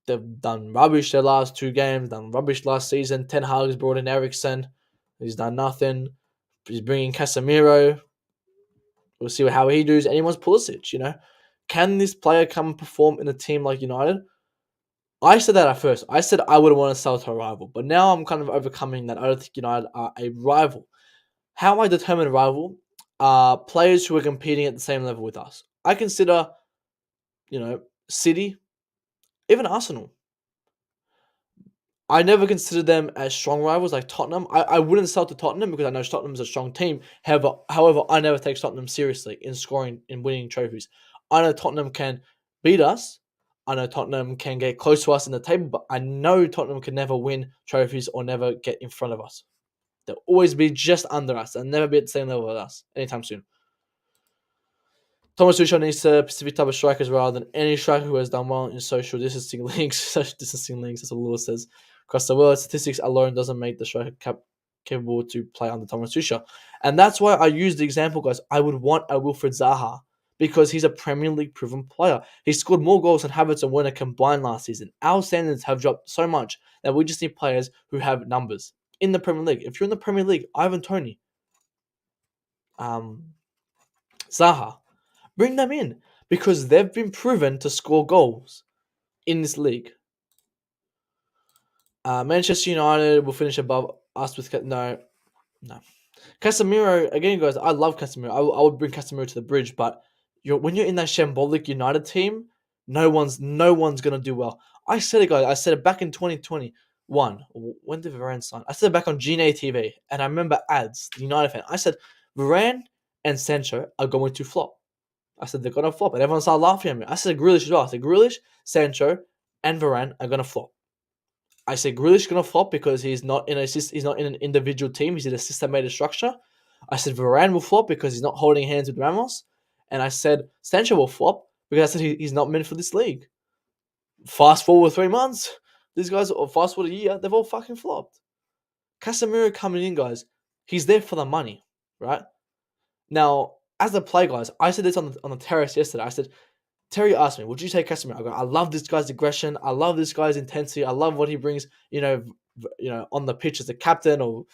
They've done rubbish their last 2 games, done rubbish last season. Ten Hag's brought in Eriksen. He's done nothing. He's bringing Casemiro. We'll see how he does. And he wants Pulisic, Can this player come and perform in a team like United? I said that at first. I said I wouldn't want to sell to a rival. But now I'm kind of overcoming that. I don't think United are a rival. How I determine a rival are players who are competing at the same level with us. I consider, City, even Arsenal. I never considered them as strong rivals like Tottenham. I wouldn't sell to Tottenham because I know Tottenham's a strong team. However, I never take Tottenham seriously in scoring, in winning trophies. I know Tottenham can beat us. I know Tottenham can get close to us in the table, but I know Tottenham can never win trophies or never get in front of us. They'll always be just under us. They'll never be at the same level as us anytime soon. Thomas Tuchel needs a specific type of strikers rather than any striker who has done well in social distancing links. That's what Lewis says. Across the world, statistics alone doesn't make the striker capable to play under Thomas Tuchel. And that's why I use the example, guys. I would want a Wilfried Zaha because he's a Premier League proven player. He scored more goals than Havertz and Werner combined last season. Our standards have dropped so much that we just need players who have numbers in the Premier League. If you're in the Premier League, Ivan Toney, Zaha, bring them in because they've been proven to score goals in this league. Manchester United will finish above us with no. Casemiro, again, guys, I love Casemiro. I would bring Casemiro to the bridge, but when you're in that shambolic United team, no one's gonna do well. I said it, guys. I said it back in 2021. When did Varane sign? I said it back on GNA TV, and I remember ads, the United fan. I said Varane and Sancho are going to flop. I said they're gonna flop, and everyone started laughing at me. I said Grealish as well. I said Grealish, Sancho, and Varane are gonna flop. I said Grealish is gonna flop because he's not in an individual team. He's in a systemated structure. I said Varane will flop because he's not holding hands with Ramos, and I said Sancho will flop because I said he's not meant for this league. Fast forward 3 months, these guys, or fast forward a year, they've all fucking flopped. Casemiro coming in, guys, he's there for the money, right? Now, as a play, guys, I said this on the terrace yesterday. I said, Terry asked me, would you take Casemiro? I go, I love this guy's aggression. I love this guy's intensity. I love what he brings, on the pitch as a captain or,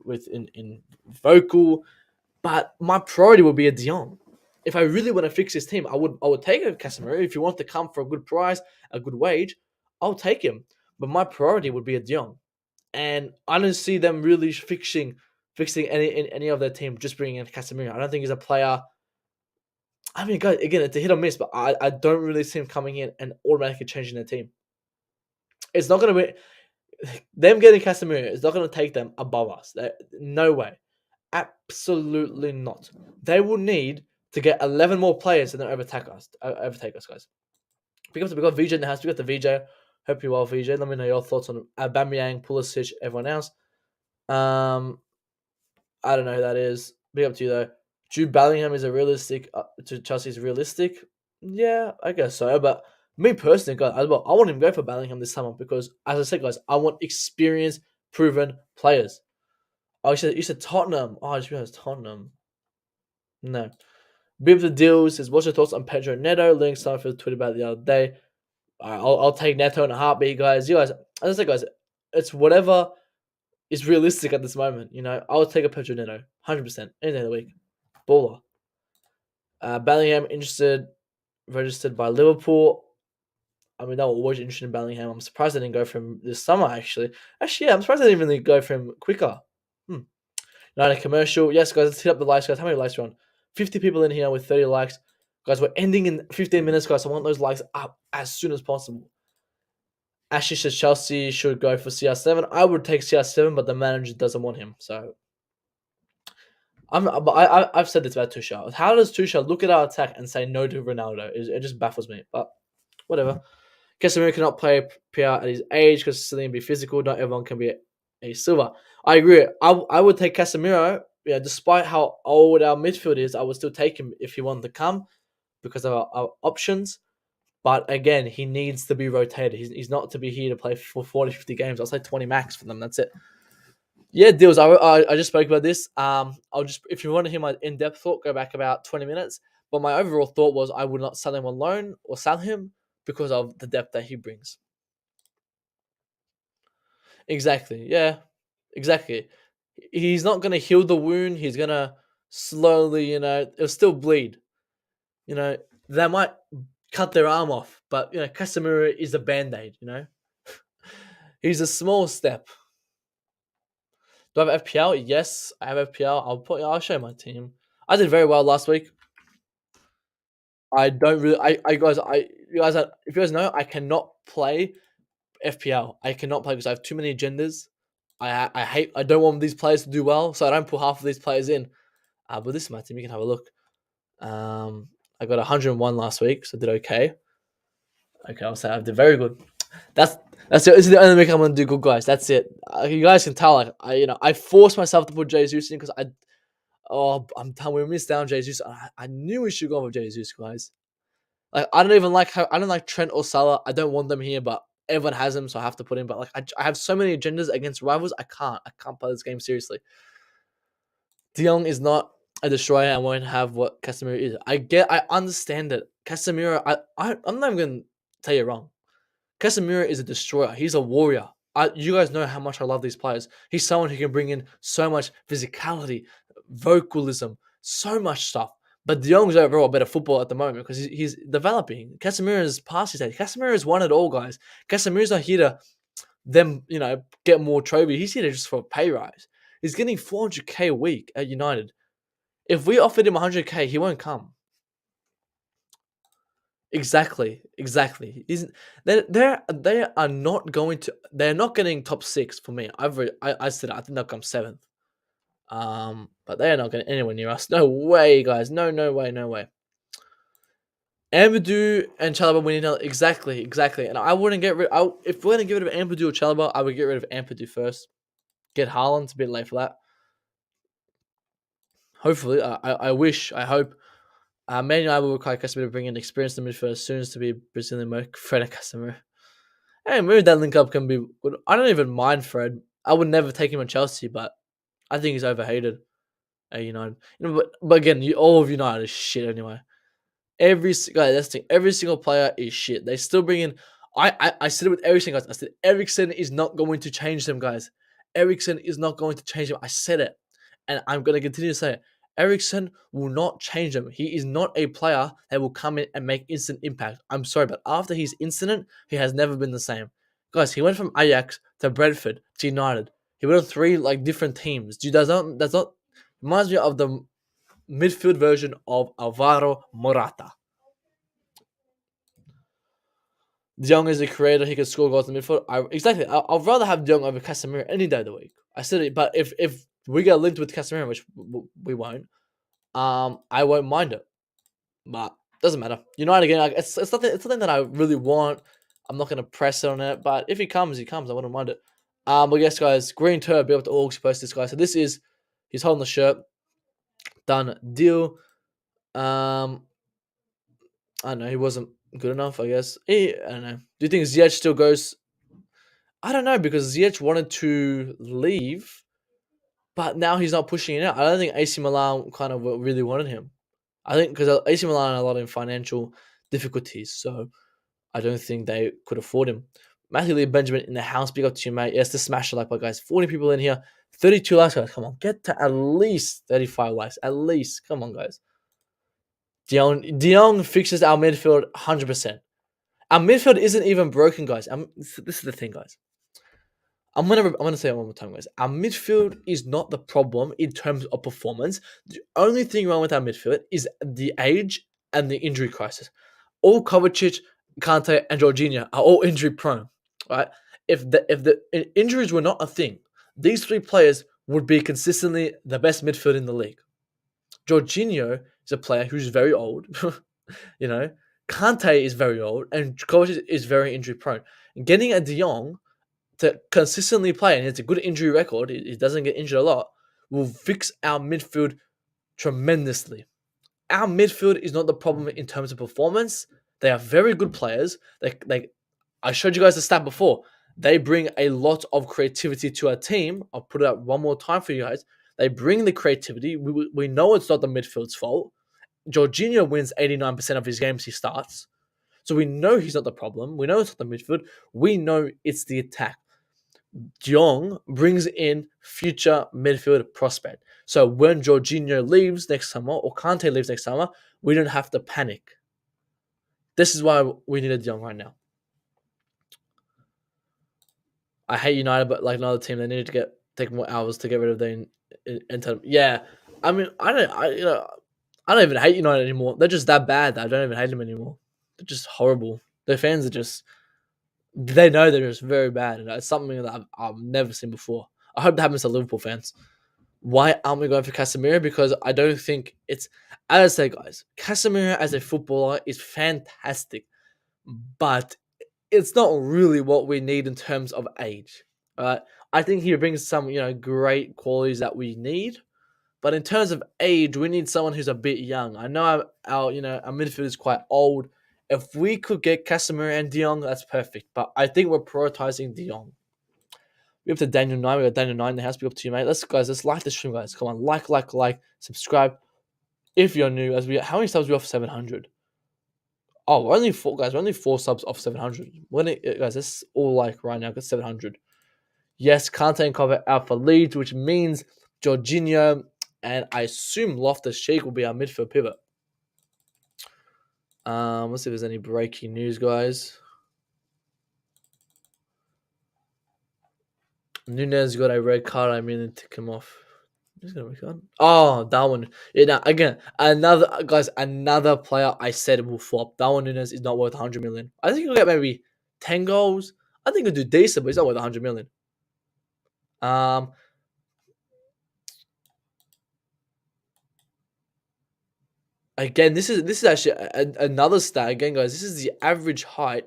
with in vocal. But my priority would be a De Jong. If I really want to fix this team, I would take a Casemiro. If you want to come for a good price, a good wage, I'll take him. But my priority would be a De Jong. And I don't see them really fixing any of their team just bringing in Casemiro. I don't think he's a player. I mean, guys, again, it's a hit or miss, but I don't really see him coming in and automatically changing their team. It's not going to be them getting Casemiro. It's not going to take them above us. No way, absolutely not. They will need to get 11 more players and then overtake us, guys. We got VJ in the house. We got the VJ. Hope you're well, VJ. Let me know your thoughts on Aubameyang, Pulisic, everyone else. I don't know who that is. Big up to you though. Jude Bellingham is a realistic to Chelsea's realistic. Yeah, I guess so. But me personally, guys, I want him to go for Bellingham this summer because, as I said, guys, I want experienced, proven players. Oh, you said Tottenham. Oh, I just realized Tottenham. No. Bib the deals is what's your thoughts on Pedro Neto? Link Seinfeld tweeted about it the other day. I'll take Neto in a heartbeat, guys. You guys, as I said, guys, it's whatever is realistic at this moment. I'll take a Pedro Neto, 100% any day of the week. Baller. Bellingham registered by Liverpool. I mean, they were always interested in Bellingham. I'm surprised they didn't go for him this summer, actually. Actually, yeah, I'm surprised they didn't really go for him quicker. United commercial. Yes, guys, let's hit up the likes, guys. How many likes are on? 50 people in here with 30 likes. Guys, we're ending in 15 minutes, guys. I want those likes up as soon as possible. Ashley says Chelsea should go for CR7. I would take CR7, but the manager doesn't want him. So I've said this about Tuchel. How does Tuchel look at our attack and say no to Ronaldo? It just baffles me. But whatever. Casemiro cannot play PR at his age because Sicilian be physical. Not everyone can be a silver. I agree. I would take Casemiro. Yeah, despite how old our midfield is, I would still take him if he wanted to come because of our options. But again, he needs to be rotated. He's not to be here to play for 40, 50 games. I'll say 20 max for them. That's it. Yeah, deals. I just spoke about this. If you want to hear my in-depth thought, go back about 20 minutes. But my overall thought was I would not sell him on loan or sell him because of the depth that he brings. Exactly. Yeah. Exactly. He's not gonna heal the wound. He's gonna slowly, it'll still bleed. They might cut their arm off, but Casemiro is a band-aid. He's a small step. Do I have FPL? Yes, I have FPL. I'll show you my team. I did very well last week. I don't really. If you guys know, I cannot play FPL. I cannot play because I have too many agendas. I don't want these players to do well, so I don't put half of these players in. But this is my team. You can have a look. I got 101 last week, so I did okay. Okay, I'll say I did very good. That's it. This is the only week I'm gonna do good, guys. That's it. You guys can tell, like I forced myself to put Jesus in because I'm telling we missed down Jesus. I knew we should go with Jesus, guys. Like I don't like Trent or Salah. I don't want them here, but everyone has them, so I have to put in. But like I have so many agendas against rivals. I can't play this game seriously. De Jong is not a destroyer and won't have what Casemiro is. I understand it. Casemiro, I'm not even gonna tell you wrong. Casemiro is a destroyer. He's a warrior. You guys know how much I love these players. He's someone who can bring in so much physicality, vocalism, so much stuff. But De Jong's overall a better footballer at the moment because he's developing. Casemiro is past his age. Casemiro has won it all, guys. Casemiro's not here to get more trophy. He's here just for a pay rise. He's getting 400k a week at United. If we offered him 100k, he won't come. Exactly. They are not going to. They're not getting top 6 for me. I said I think they'll come 7th. But they are not getting anywhere near us. No way, guys. No way. Amadou and Chalobah, we need to exactly. And I wouldn't get rid. If we're gonna get rid of Amadou or Chalobah, I would get rid of Amadou first. Get Haaland. It's a bit late for that. Hopefully, I hope. Man United will require Casemiro to bring in experience in the midfield as soon as to be Brazilian Merc, Fred and Casemiro. Hey, maybe that link up can be good. I don't even mind Fred. I would never take him on Chelsea, but I think he's overhated at United. But again, all of United is shit anyway. Every single player is shit. They still bring in. I said it with Eriksen, guys. I said Eriksen is not going to change them, guys. Eriksen is not going to change them. I said it, and I'm going to continue to say it. Eriksen will not change them. He is not a player that will come in and make instant impact. I'm sorry, but after his incident, he has never been the same. Guys, he went from Ajax to Brentford to United. He went on 3 different teams. That's not reminds me of the midfield version of Alvaro Morata. De Jong is a creator. He can score goals in the midfield. I'd rather have De Jong over Casemiro any day of the week. I said it, but if we get linked with Casemiro, which we won't, I won't mind it. But doesn't matter. United again, it's something that I really want. I'm not gonna press on it, but if he comes, he comes. I wouldn't mind it. But yes, guys, Green Turb be able to all post this guy. So this is he's holding the shirt. Done deal. I don't know. He wasn't good enough, I guess. I don't know. Do you think Ziyech still goes? I don't know because Ziyech wanted to leave, but now he's not pushing it out. I don't think AC Milan kind of really wanted him. I think because AC Milan are a lot in financial difficulties, so I don't think they could afford him. Matthew Lee Benjamin in the house. Big up to you, mate. Yes, the smash the like button, guys. 40 people in here. 32 likes, guys. Come on. Get to at least 35 likes. At least. Come on, guys. De Jong fixes our midfield 100%. Our midfield isn't even broken, guys. This is the thing, guys. I'm gonna say it one more time, guys. Our midfield is not the problem in terms of performance. The only thing wrong with our midfield is the age and the injury crisis. All Kovacic, Kante, and Jorginho are all injury prone. Right? If the injuries were not a thing, these three players would be consistently the best midfield in the league. Jorginho is a player who's very old. you know, Kante is very old, and Kovacic is very injury prone. Getting a De Jong to consistently play, and it's a good injury record, he doesn't get injured a lot, will fix our midfield tremendously. Our midfield is not the problem in terms of performance. They are very good players. I showed you guys the stat before. They bring a lot of creativity to our team. I'll put it up one more time for you guys. They bring the creativity. We know it's not the midfield's fault. Jorginho wins 89% of his games he starts. So we know he's not the problem. We know it's not the midfield. We know it's the attack. Jong brings in future midfield prospect. So when Jorginho leaves next summer or Kante leaves next summer, we don't have to panic. This is why we need a Jong right now. I hate United, but like another team, they need to take more hours to get rid of their inter. Yeah, I mean, I don't even hate United anymore. They're just that bad that I don't even hate them anymore. They're just horrible. Their fans are just. They know they're just very bad, and it's something that I've never seen before. I hope that happens to Liverpool fans. Why aren't we going for Casemiro? Because I don't think it's. As I say, guys, Casemiro as a footballer is fantastic, but it's not really what we need in terms of age. I think he brings some, great qualities that we need, but in terms of age, we need someone who's a bit young. I know our midfield is quite old. If we could get Casemiro and De Jong, that's perfect. But I think we're prioritizing De Jong. We up to Daniel 9. We got Daniel 9 in the house. Be up to you, mate. Let's like the stream, guys. Come on, like, subscribe. If you're new, how many subs we off 700? Oh, we're only 4 guys. We're only 4 subs off 700. Guys, that's all like right now. Got 700. Yes, Kante and cover out for Leeds, which means Jorginho and I assume Loftus-Cheek will be our midfield pivot. Let's see if there's any breaking news, guys. Nunez got a red card. I mean, to come off. Who's got a red card? Oh, Darwin. Yeah, now, again, another player I said will flop. Darwin Nunez is not worth 100 million. I think he'll get maybe 10 goals. I think he'll do decent, but he's not worth 100 million. Again, this is actually another stat. Again, guys, this is the average height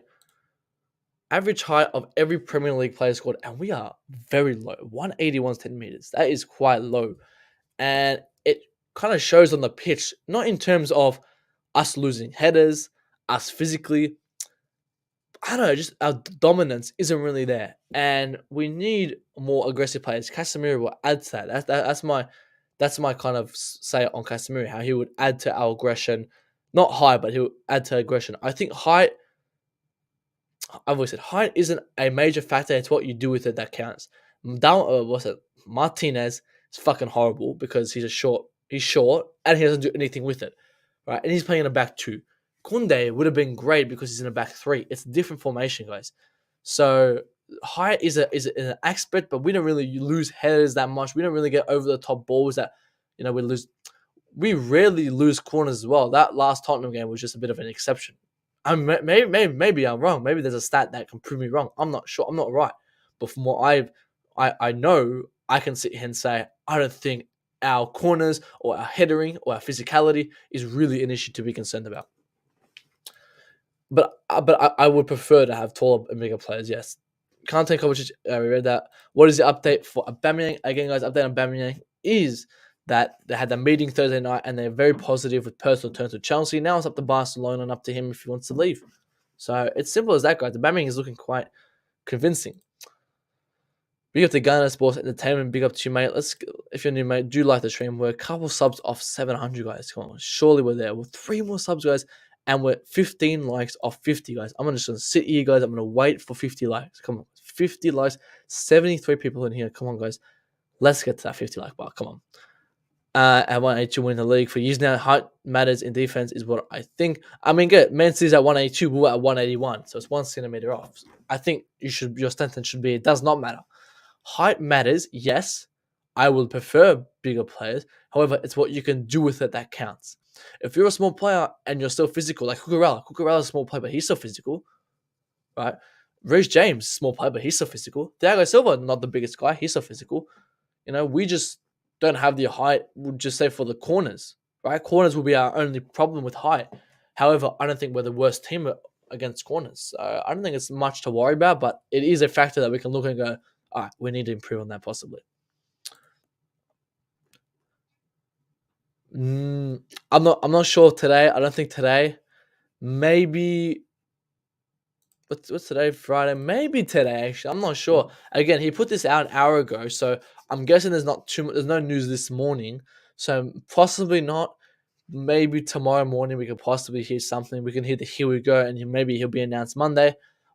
of every Premier League player squad, and we are very low. 181 10 meters. That is quite low. And it kind of shows on the pitch, not in terms of us losing headers, us physically. I don't know, just our dominance isn't really there. And we need more aggressive players. Casemiro will add to that. That's my kind of say on Casemiro, how he would add to our aggression. Not height, but he'll add to aggression. I think height, I've always said, height isn't a major factor. It's what you do with it that counts. Martinez is fucking horrible because he's short, and he doesn't do anything with it. Right? And he's playing in a back 2. Koundé would have been great because he's in a back 3. It's a different formation, guys. So height is an aspect, but we don't really lose headers that much. We don't really get over the top balls that we lose. We rarely lose corners as well. That last Tottenham game was just a bit of an exception. Maybe I'm wrong. Maybe there's a stat that can prove me wrong. I'm not sure. I'm not right. But from what I know, I can sit here and say I don't think our corners or our headering or our physicality is really an issue to be concerned about. But I would prefer to have taller and bigger players, yes. Kante, Kovacic, we read that. What is the update for Aubameyang? Again, guys, update on Aubameyang is that they had a meeting Thursday night and they're very positive with personal terms with Chelsea. Now it's up to Barcelona and up to him if he wants to leave. So it's simple as that, guys. Aubameyang is looking quite convincing. Big up to Ghana Sports Entertainment. Big up to you, mate. If you're new, mate, do like the stream. We're a couple subs off 700, guys. Come on, surely we're there. We're 3 more subs, guys, and we're 15 likes off 50, guys. I'm just gonna sit here, guys. I'm gonna wait for 50 likes. Come on, 50 likes. 73 people in here. Come on, guys. Let's get to that 50 like bar. Come on. At 182 win the league for years now. Height matters in defense is what I think. I mean, good. Man City's at 182, we're at 181, so it's 1 centimeter off. I think your sentence should be it does not matter. Height matters, yes. I would prefer bigger players. However, it's what you can do with it that counts. If you're a small player and you're still physical, like Cucurella's a small player, but he's still physical, right? Reece James, small player, but he's still physical. Thiago Silva, not the biggest guy, he's still physical. We just don't have the height, we'll just say for the corners, right? Corners will be our only problem with height. However, I don't think we're the worst team against corners. So I don't think it's much to worry about, but it is a factor that we can look and go, all right, we need to improve on that possibly. I'm not sure today. I don't think today. Maybe what's today? Friday? Maybe today. Actually, I'm not sure. Again, he put this out an hour ago, so I'm guessing there's not too much. There's no news this morning, so possibly not. Maybe tomorrow morning we could possibly hear something. We can hear the "Here we go," and maybe he'll be announced Monday.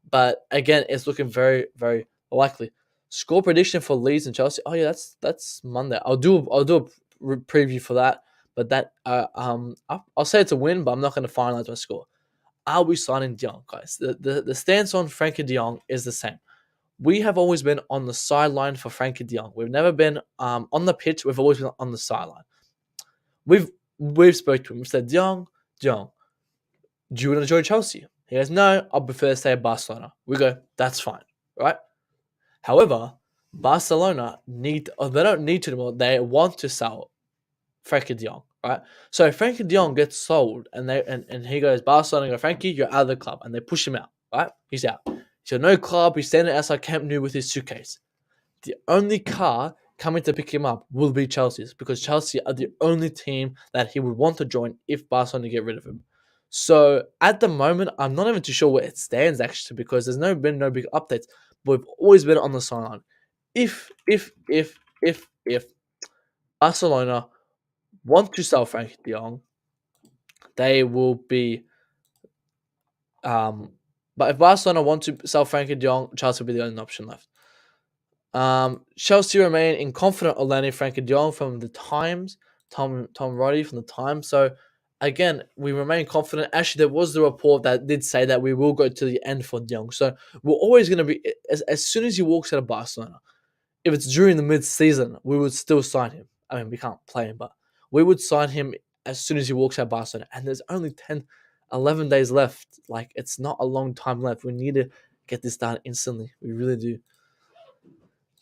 But again, it's looking very, very likely. Score prediction for Leeds and Chelsea. Oh yeah, that's Monday. I'll do a preview for that. But I'll say it's a win, but I'm not going to finalize my score. Are we signing De Jong, guys? The stance on Frankie De Jong is the same. We have always been on the sideline for Frankie De Jong. We've never been on the pitch. We've always been on the sideline. We've spoke to him. We said, De Jong, do you want to join Chelsea? He goes, no, I prefer to stay at Barcelona. We go, that's fine, right? However, Barcelona they don't need to anymore. They want to sell Frankie De Jong, right? So Frankie De Jong gets sold, and he goes, Barcelona go, Frankie, you're out of the club, and they push him out, right? He's out. He's got no club. He's standing outside Camp Nou with his suitcase. The only car coming to pick him up will be Chelsea's, because Chelsea are the only team that he would want to join if Barcelona get rid of him. So at the moment, I'm not even too sure where it stands actually, because there's been no big updates. But we've always been on the sideline. If Barcelona want to sell Frankie De Jong, they will be. But if Barcelona want to sell Frankie De Jong, Chelsea will be the only option left. Chelsea remain in confident of landing Frankie De Jong from the Times. Tom Roddy from the Times. So again, we remain confident. Actually, there was the report that did say that we will go to the end for De Jong. So we're always going to be as soon as he walks out of Barcelona. If it's during the mid-season, we would still sign him. I mean, we can't play him, but we would sign him as soon as he walks out of Barcelona. And there's only 11 days left. Like, it's not a long time left. We need to get this done instantly. We really do.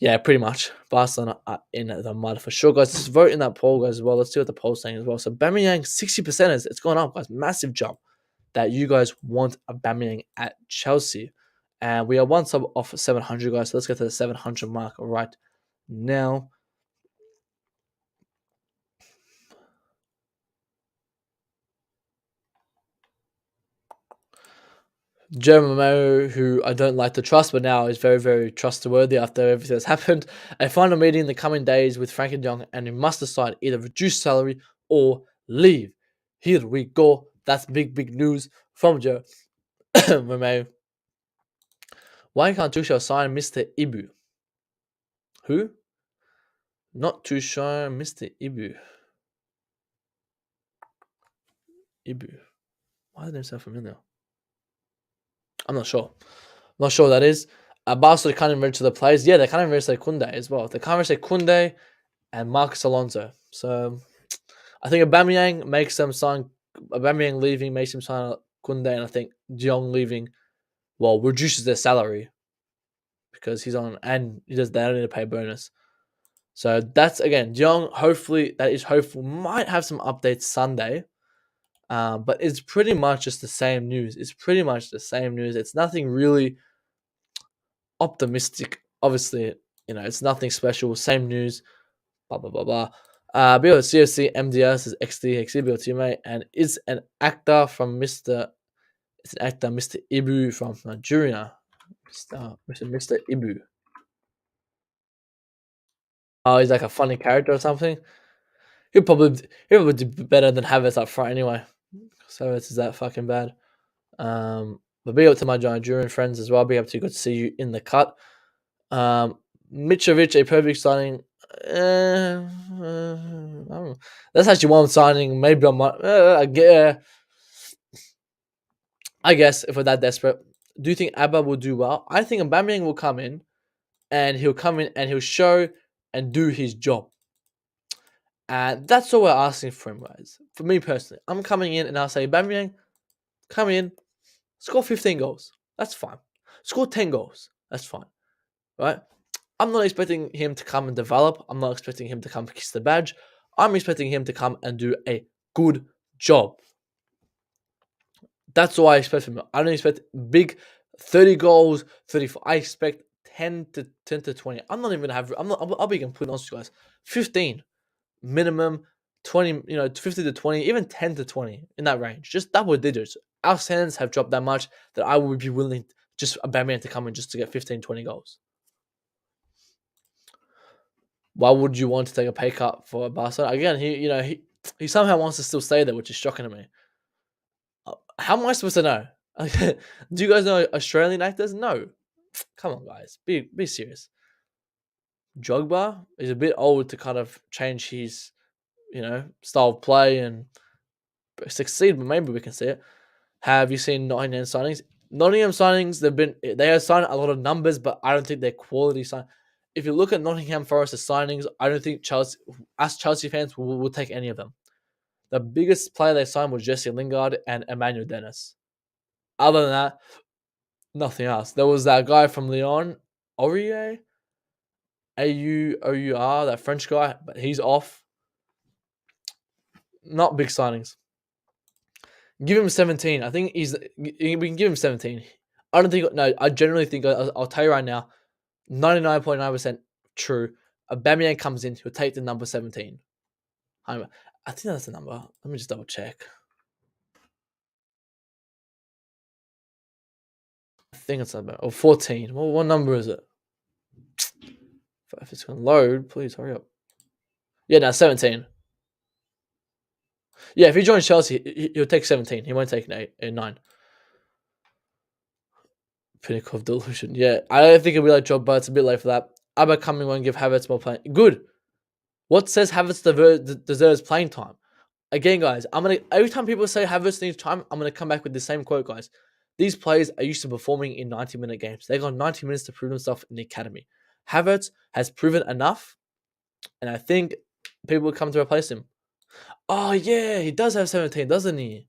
Yeah, pretty much. Barcelona are in the mud for sure, guys. Let's vote in that poll, guys, as well. Let's see what the poll's saying as well. So, Aubameyang, 60% it's gone up, guys. Massive jump that you guys want Aubameyang at Chelsea. And we are one sub off 700, guys. So, let's get to the 700 mark right now. Jeremy, who I don't like to trust, but now is very, very trustworthy after everything that's happened. A final meeting in the coming days with Frankie De Jong, and he must decide either reduce salary or leave. Here we go. That's big, big news from Jeremy. Why can't Tuchel sign Mr. Ibu? Who? Not too sure, Mr. Ibu. Ibu. Why does that sound familiar? I'm not sure. Not sure what that is. Barcelona can't even register the players. Yeah, they can't even register Kunde as well. They can't register Kunde and Marcus Alonso. So I think Aubameyang makes them sign. Aubameyang leaving makes them sign Kunde, and I think De Jong leaving, well, reduces their salary because he's on, and they don't need to pay a bonus. So that's again De Jong. Hopefully, that is hopeful. Might have some updates Sunday. But it's pretty much just the same news. It's nothing really optimistic. Obviously, it's nothing special. Same news. Blah blah blah blah. BO CFC MDS is XD XBO teammate, and it's an actor from Mr. Ibu from Nigeria. Mr. Ibu. Oh, he's like a funny character or something. He'll probably do better than Havertz up front anyway. So Havertz is that fucking bad. But big up to my Nigerian friends as well. Big up to you. Good to see you in the cut. Mitrovic, a perfect signing. I don't know. That's actually one signing. Maybe I might. I guess if we're that desperate, do you think Abba will do well? I think Aubameyang will come in, and he'll come in and he'll show and do his job. And that's all we're asking for him, guys. For me personally, I'm coming in and I'll say, Aubameyang, come in, score 15 goals. That's fine. Score 10 goals. That's fine. Right? I'm not expecting him to come and develop. I'm not expecting him to come kiss the badge. I'm expecting him to come and do a good job. That's all I expect from him. I don't expect big 30 goals, 34. I expect 10 to 20. I'm not even gonna have. I'll be completely honest with you guys. 15 minimum, 20. 50 to 20, even 10 to 20 in that range. Just double digits. Our standards have dropped that much that I would be willing just a Batman to come in just to get 15, 20 goals. Why would you want to take a pay cut for Barcelona? Again, he somehow wants to still stay there, which is shocking to me. How am I supposed to know? Do you guys know Australian actors? No. Come on, guys. Be serious. Drogba is a bit old to kind of change his, style of play and succeed, but maybe we can see it. Have you seen Nottingham signings? Nottingham signings, they have signed a lot of numbers, but I don't think they're quality sign. If you look at Nottingham Forest's signings, I don't think Chelsea fans will take any of them. The biggest player they signed was Jesse Lingard and Emmanuel Dennis. Other than that, nothing else. There was that guy from Lyon, Aurier, Aur, that French guy, but he's off. Not big signings. Give him 17. I think we can give him 17. I don't think, no, I generally think, I'll tell you right now, 99.9% true. Aubameyang comes in, he'll take the number 17. I think that's the number. Let me just double check. I think it's about, or 14. Well, what number is it? If it's going to load, please hurry up. Yeah, no, 17. Yeah, if he joins Chelsea, he'll take 17. He won't take an 8, a 9. Pinnacle of delusion. Yeah, I don't think it'll be like job, but it's a bit late for that. Abba coming won't give Havertz more playing. Good. What says Havertz deserves playing time? Again, guys, every time people say Havertz needs time, I'm gonna come back with the same quote, guys. These players are used to performing in 90-minute games. They got 90 minutes to prove themselves in the academy. Havertz has proven enough, and I think people will come to replace him. Oh yeah, he does have 17, doesn't he?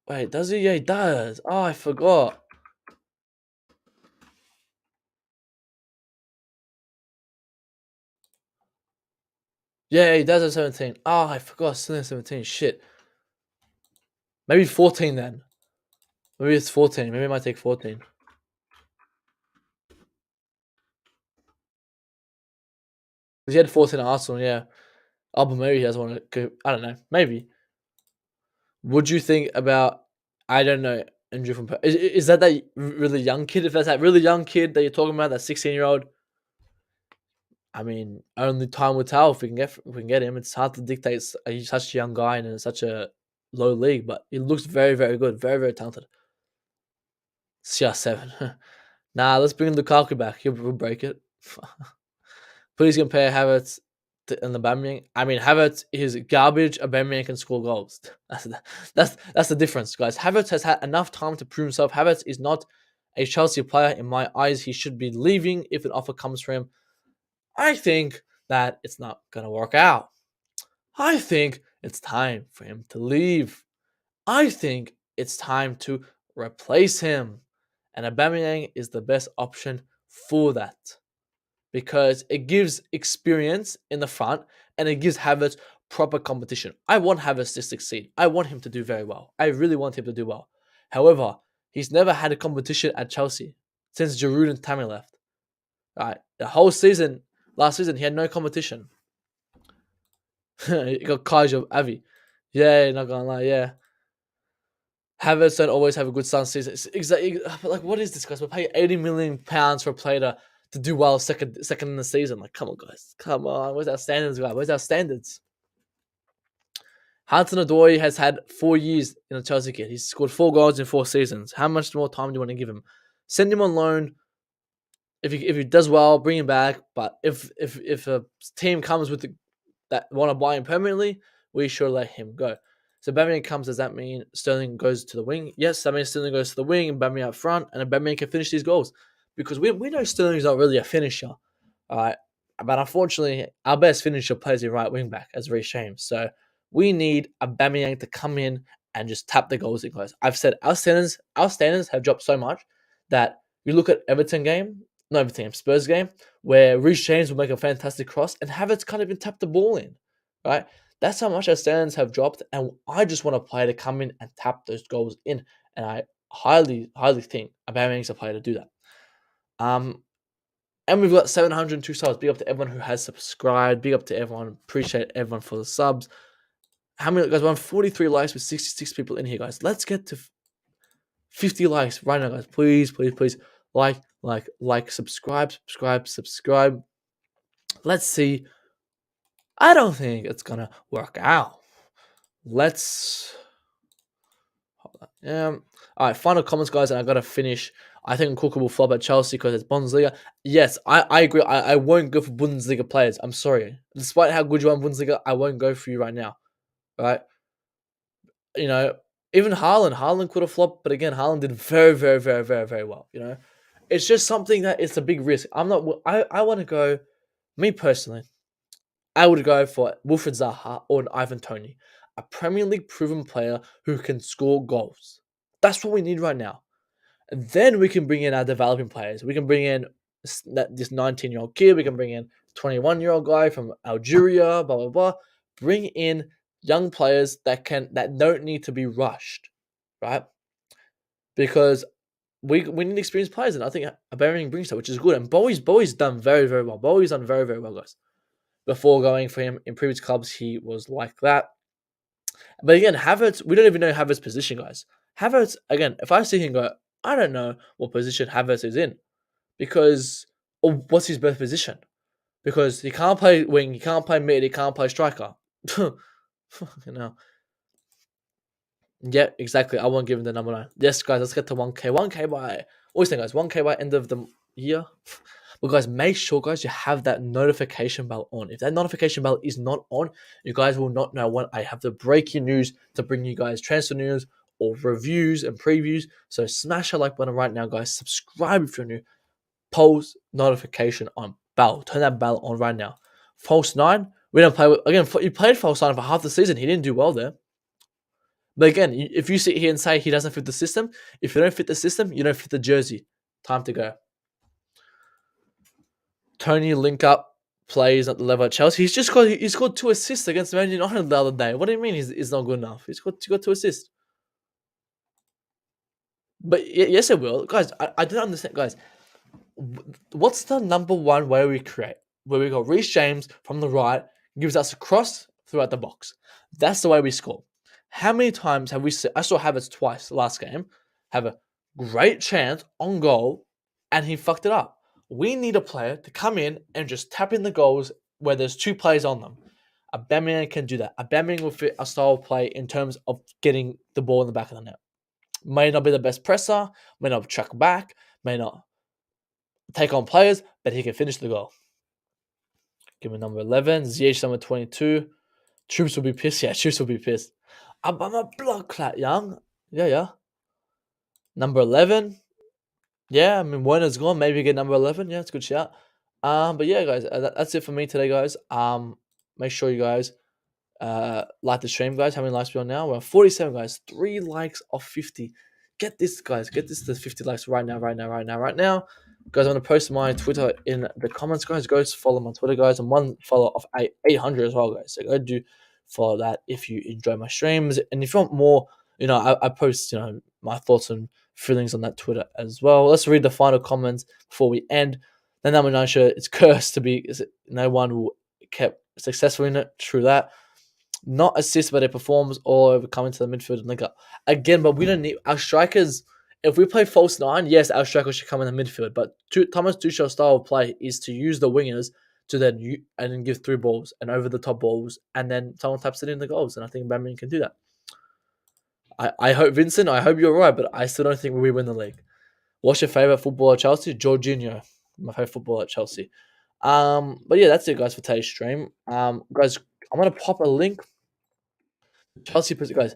Wait, does he? Yeah, he does. Oh, I forgot. Yeah, he does have 17. Oh, I forgot. Still have 17. Shit. Maybe 14 then. Maybe it's 14. Maybe it might take 14. Because he had 14 at Arsenal, yeah. Oh, but maybe he has one. I don't know. Maybe. Would you think about, I don't know, Andrew from... Is that really young kid? If that's that really young kid that you're talking about, that 16-year-old, I mean, only time will tell if we can get him. It's hard to dictate such a young guy in such a low league, but he looks very, very good. Very, very talented. CR7. Nah, let's bring Lukaku back. He'll break it. Please compare Havertz and Aubameyang. I mean, Havertz is garbage. Aubameyang can score goals. That's the difference, guys. Havertz has had enough time to prove himself. Havertz is not a Chelsea player in my eyes. He should be leaving if an offer comes for him. I think that it's not gonna work out. I think it's time for him to leave. I think it's time to replace him. And Aubameyang is the best option for that. Because it gives experience in the front and it gives Havertz proper competition. I want Havertz to succeed. I want him to do very well. I really want him to do well. However, he's never had a competition at Chelsea since Giroud and Tammy left. Right, the whole season, last season, he had no competition. He got Kaijo Avi. Yeah, not gonna lie, yeah. Havertz don't always have a good start season. Exactly, like what is this, guys? We're paying £80 million for a player to do well second in the season. Like, come on, guys. Come on. Where's our standards, guys? Where's our standards? Hudson-Odoi has had 4 years in a Chelsea kit. He's scored 4 goals in 4 seasons. How much more time do you want to give him? Send him on loan. If he does well, bring him back. But if a team comes with that want to buy him permanently, we should let him go. So Aubameyang comes. Does that mean Sterling goes to the wing? Yes, that means Sterling goes to the wing and Aubameyang up front, and Aubameyang can finish these goals because we know Sterling's not really a finisher, all right. But unfortunately, our best finisher plays the right wing back as Reece James. So we need Aubameyang to come in and just tap the goals in, guys. I've said our standards have dropped so much that you look at Spurs game, where Reece James will make a fantastic cross and Havertz can't even tap the ball in, right? That's how much our standards have dropped, and I just want a player to come in and tap those goals in, and I highly think Aubameyang's a player to do that. And we've got 702 subs. Big up to everyone who has subscribed. Big up to everyone. Appreciate everyone for the subs. How many guys? We're on 43 likes with 66 people in here, guys. Let's get to 50 likes right now, guys. Please. Like, subscribe. Let's see. I don't think it's gonna work out. Let's hold on. All right, final comments, guys, and I gotta finish. I think Nkunku will flop at Chelsea because it's Bundesliga. Yes, I agree. I won't go for Bundesliga players. I'm sorry. Despite how good you are in Bundesliga, I won't go for you right now. Right? You know, even Haaland could have flopped, but again, Haaland did very, very, very, very, very well. You know, it's just something that it's a big risk. I want to go. Me personally, I would go for Wilfried Zaha or an Ivan Toney, a Premier League proven player who can score goals. That's what we need right now. And then we can bring in our developing players. We can bring in this 19-year-old kid. We can bring in 21-year-old guy from Algeria, blah, blah, blah. Bring in young players that don't need to be rushed, right? Because we need experienced players, and I think Aubameyang brings that, which is good. And Bowie's done very, very well. Bowie's done very, very well, guys. Before going for him in previous clubs, he was like that. But again, Havertz, we don't even know Havertz's position, guys. Havertz, again, if I see him go, I don't know what position Havertz is in, or what's his best position? Because he can't play wing, he can't play mid, he can't play striker. Fucking hell. Yeah, exactly. I won't give him the number 9. Yes, guys, let's get to 1K. 1K by, always think, guys, 1K by end of the year. Well, guys, make sure, guys, you have that notification bell on. If that notification bell is not on, you guys will not know when I have the breaking news to bring you guys transfer news or reviews and previews. So smash that like button right now, guys. Subscribe if you're new. Post notification on bell. Turn that bell on right now. False 9, we don't play with, again, he played false 9 for half the season. He didn't do well there. But again, if you sit here and say he doesn't fit the system, if you don't fit the system, you don't fit the jersey. Time to go. Tony link up plays at the level at Chelsea. He scored 2 assists against Man United the other day. What do you mean he's not good enough? He got 2 assists. But yes, it will. Guys, I don't understand. Guys, what's the number one way we create? Where we go Reece James from the right, gives us a cross throughout the box. That's the way we score. How many times have we seen? I saw Havertz twice last game have a great chance on goal, and he fucked it up. We need a player to come in and just tap in the goals where there's 2 players on them. Aubameyang can do that. Aubameyang will fit our style of play in terms of getting the ball in the back of the net. May not be the best presser, may not track back, may not take on players, but he can finish the goal. Give me number 11. ZH number 22. Troops will be pissed. Yeah, Troops will be pissed. I'm a blood clot, young. Yeah. Number 11. Yeah, I mean, Werner's gone. Maybe get number 11. Yeah, it's a good shout. But yeah, guys, that's it for me today, guys. Make sure you guys like the stream, guys. How many likes we on now? We're on 47, guys. 3 likes off 50. Get this, guys. Get this to 50 likes right now. Guys, I'm going to post my Twitter in the comments, guys. Go follow my Twitter, guys. And 1 follow of 800 as well, guys. So go do follow that if you enjoy my streams. And if you want more, I post, my thoughts and feelings on that Twitter as well. Let's read the final comments before we end. Then number 9 shirt, it's cursed to be, no one will kept successful in it. True that. Not assist, but it performs all over coming to the midfield and link up. Again, but we don't need our strikers. if we play false nine, yes, our striker should come in the midfield. But Thomas Tuchel's style of play is to use the wingers to then give through balls and over the top balls, and then someone taps it in the goals. And I think Aubameyang can do that. I hope Vincent. I hope you're right, but I still don't think we win the league. What's your favorite footballer at Chelsea? Jorginho, my favorite footballer at Chelsea. But yeah, that's it, guys, for today's stream. Guys, I'm gonna pop a link. Chelsea, guys.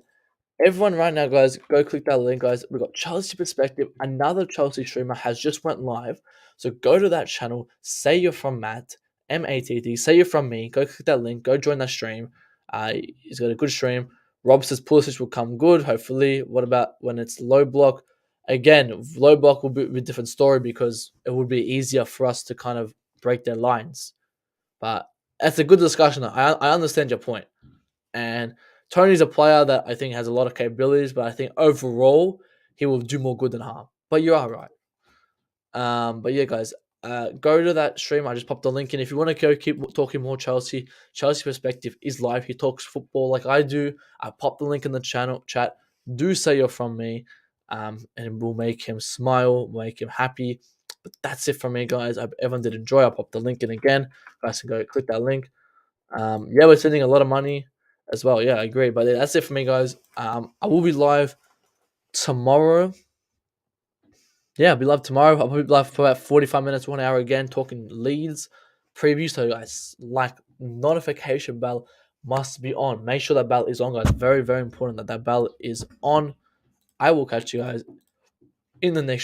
Everyone right now, guys, go click that link, guys. We've got Chelsea Perspective. Another Chelsea streamer has just went live. So go to that channel. Say you're from Matt, Matt. Say you're from me. Go click that link. Go join that stream. He's got a good stream. Rob says Pulisic will come good, hopefully. What about when it's low block? Again, low block will be a different story because it would be easier for us to kind of break their lines. But that's a good discussion. I understand your point. And Tony's a player that I think has a lot of capabilities, but I think overall he will do more good than harm. But you are right. But yeah, guys, go to that stream. I just popped the link in. If you want to go keep talking more Chelsea Perspective is live. He talks football like I do. I popped the link in the channel chat. Do say you're from me, and we'll make him smile, make him happy. But that's it from me, guys. I hope everyone did enjoy. I'll pop the link in again. Guys can go click that link. Yeah, we're spending a lot of money as well. Yeah, I agree. But yeah, that's it for me, guys. I will be live tomorrow. Yeah, I'll be live tomorrow. I'll be live for about 45 minutes, 1 hour again, talking Leeds preview. So, guys, like, notification bell must be on. Make sure that bell is on, guys. Very, very important that bell is on. I will catch you guys in the next stream.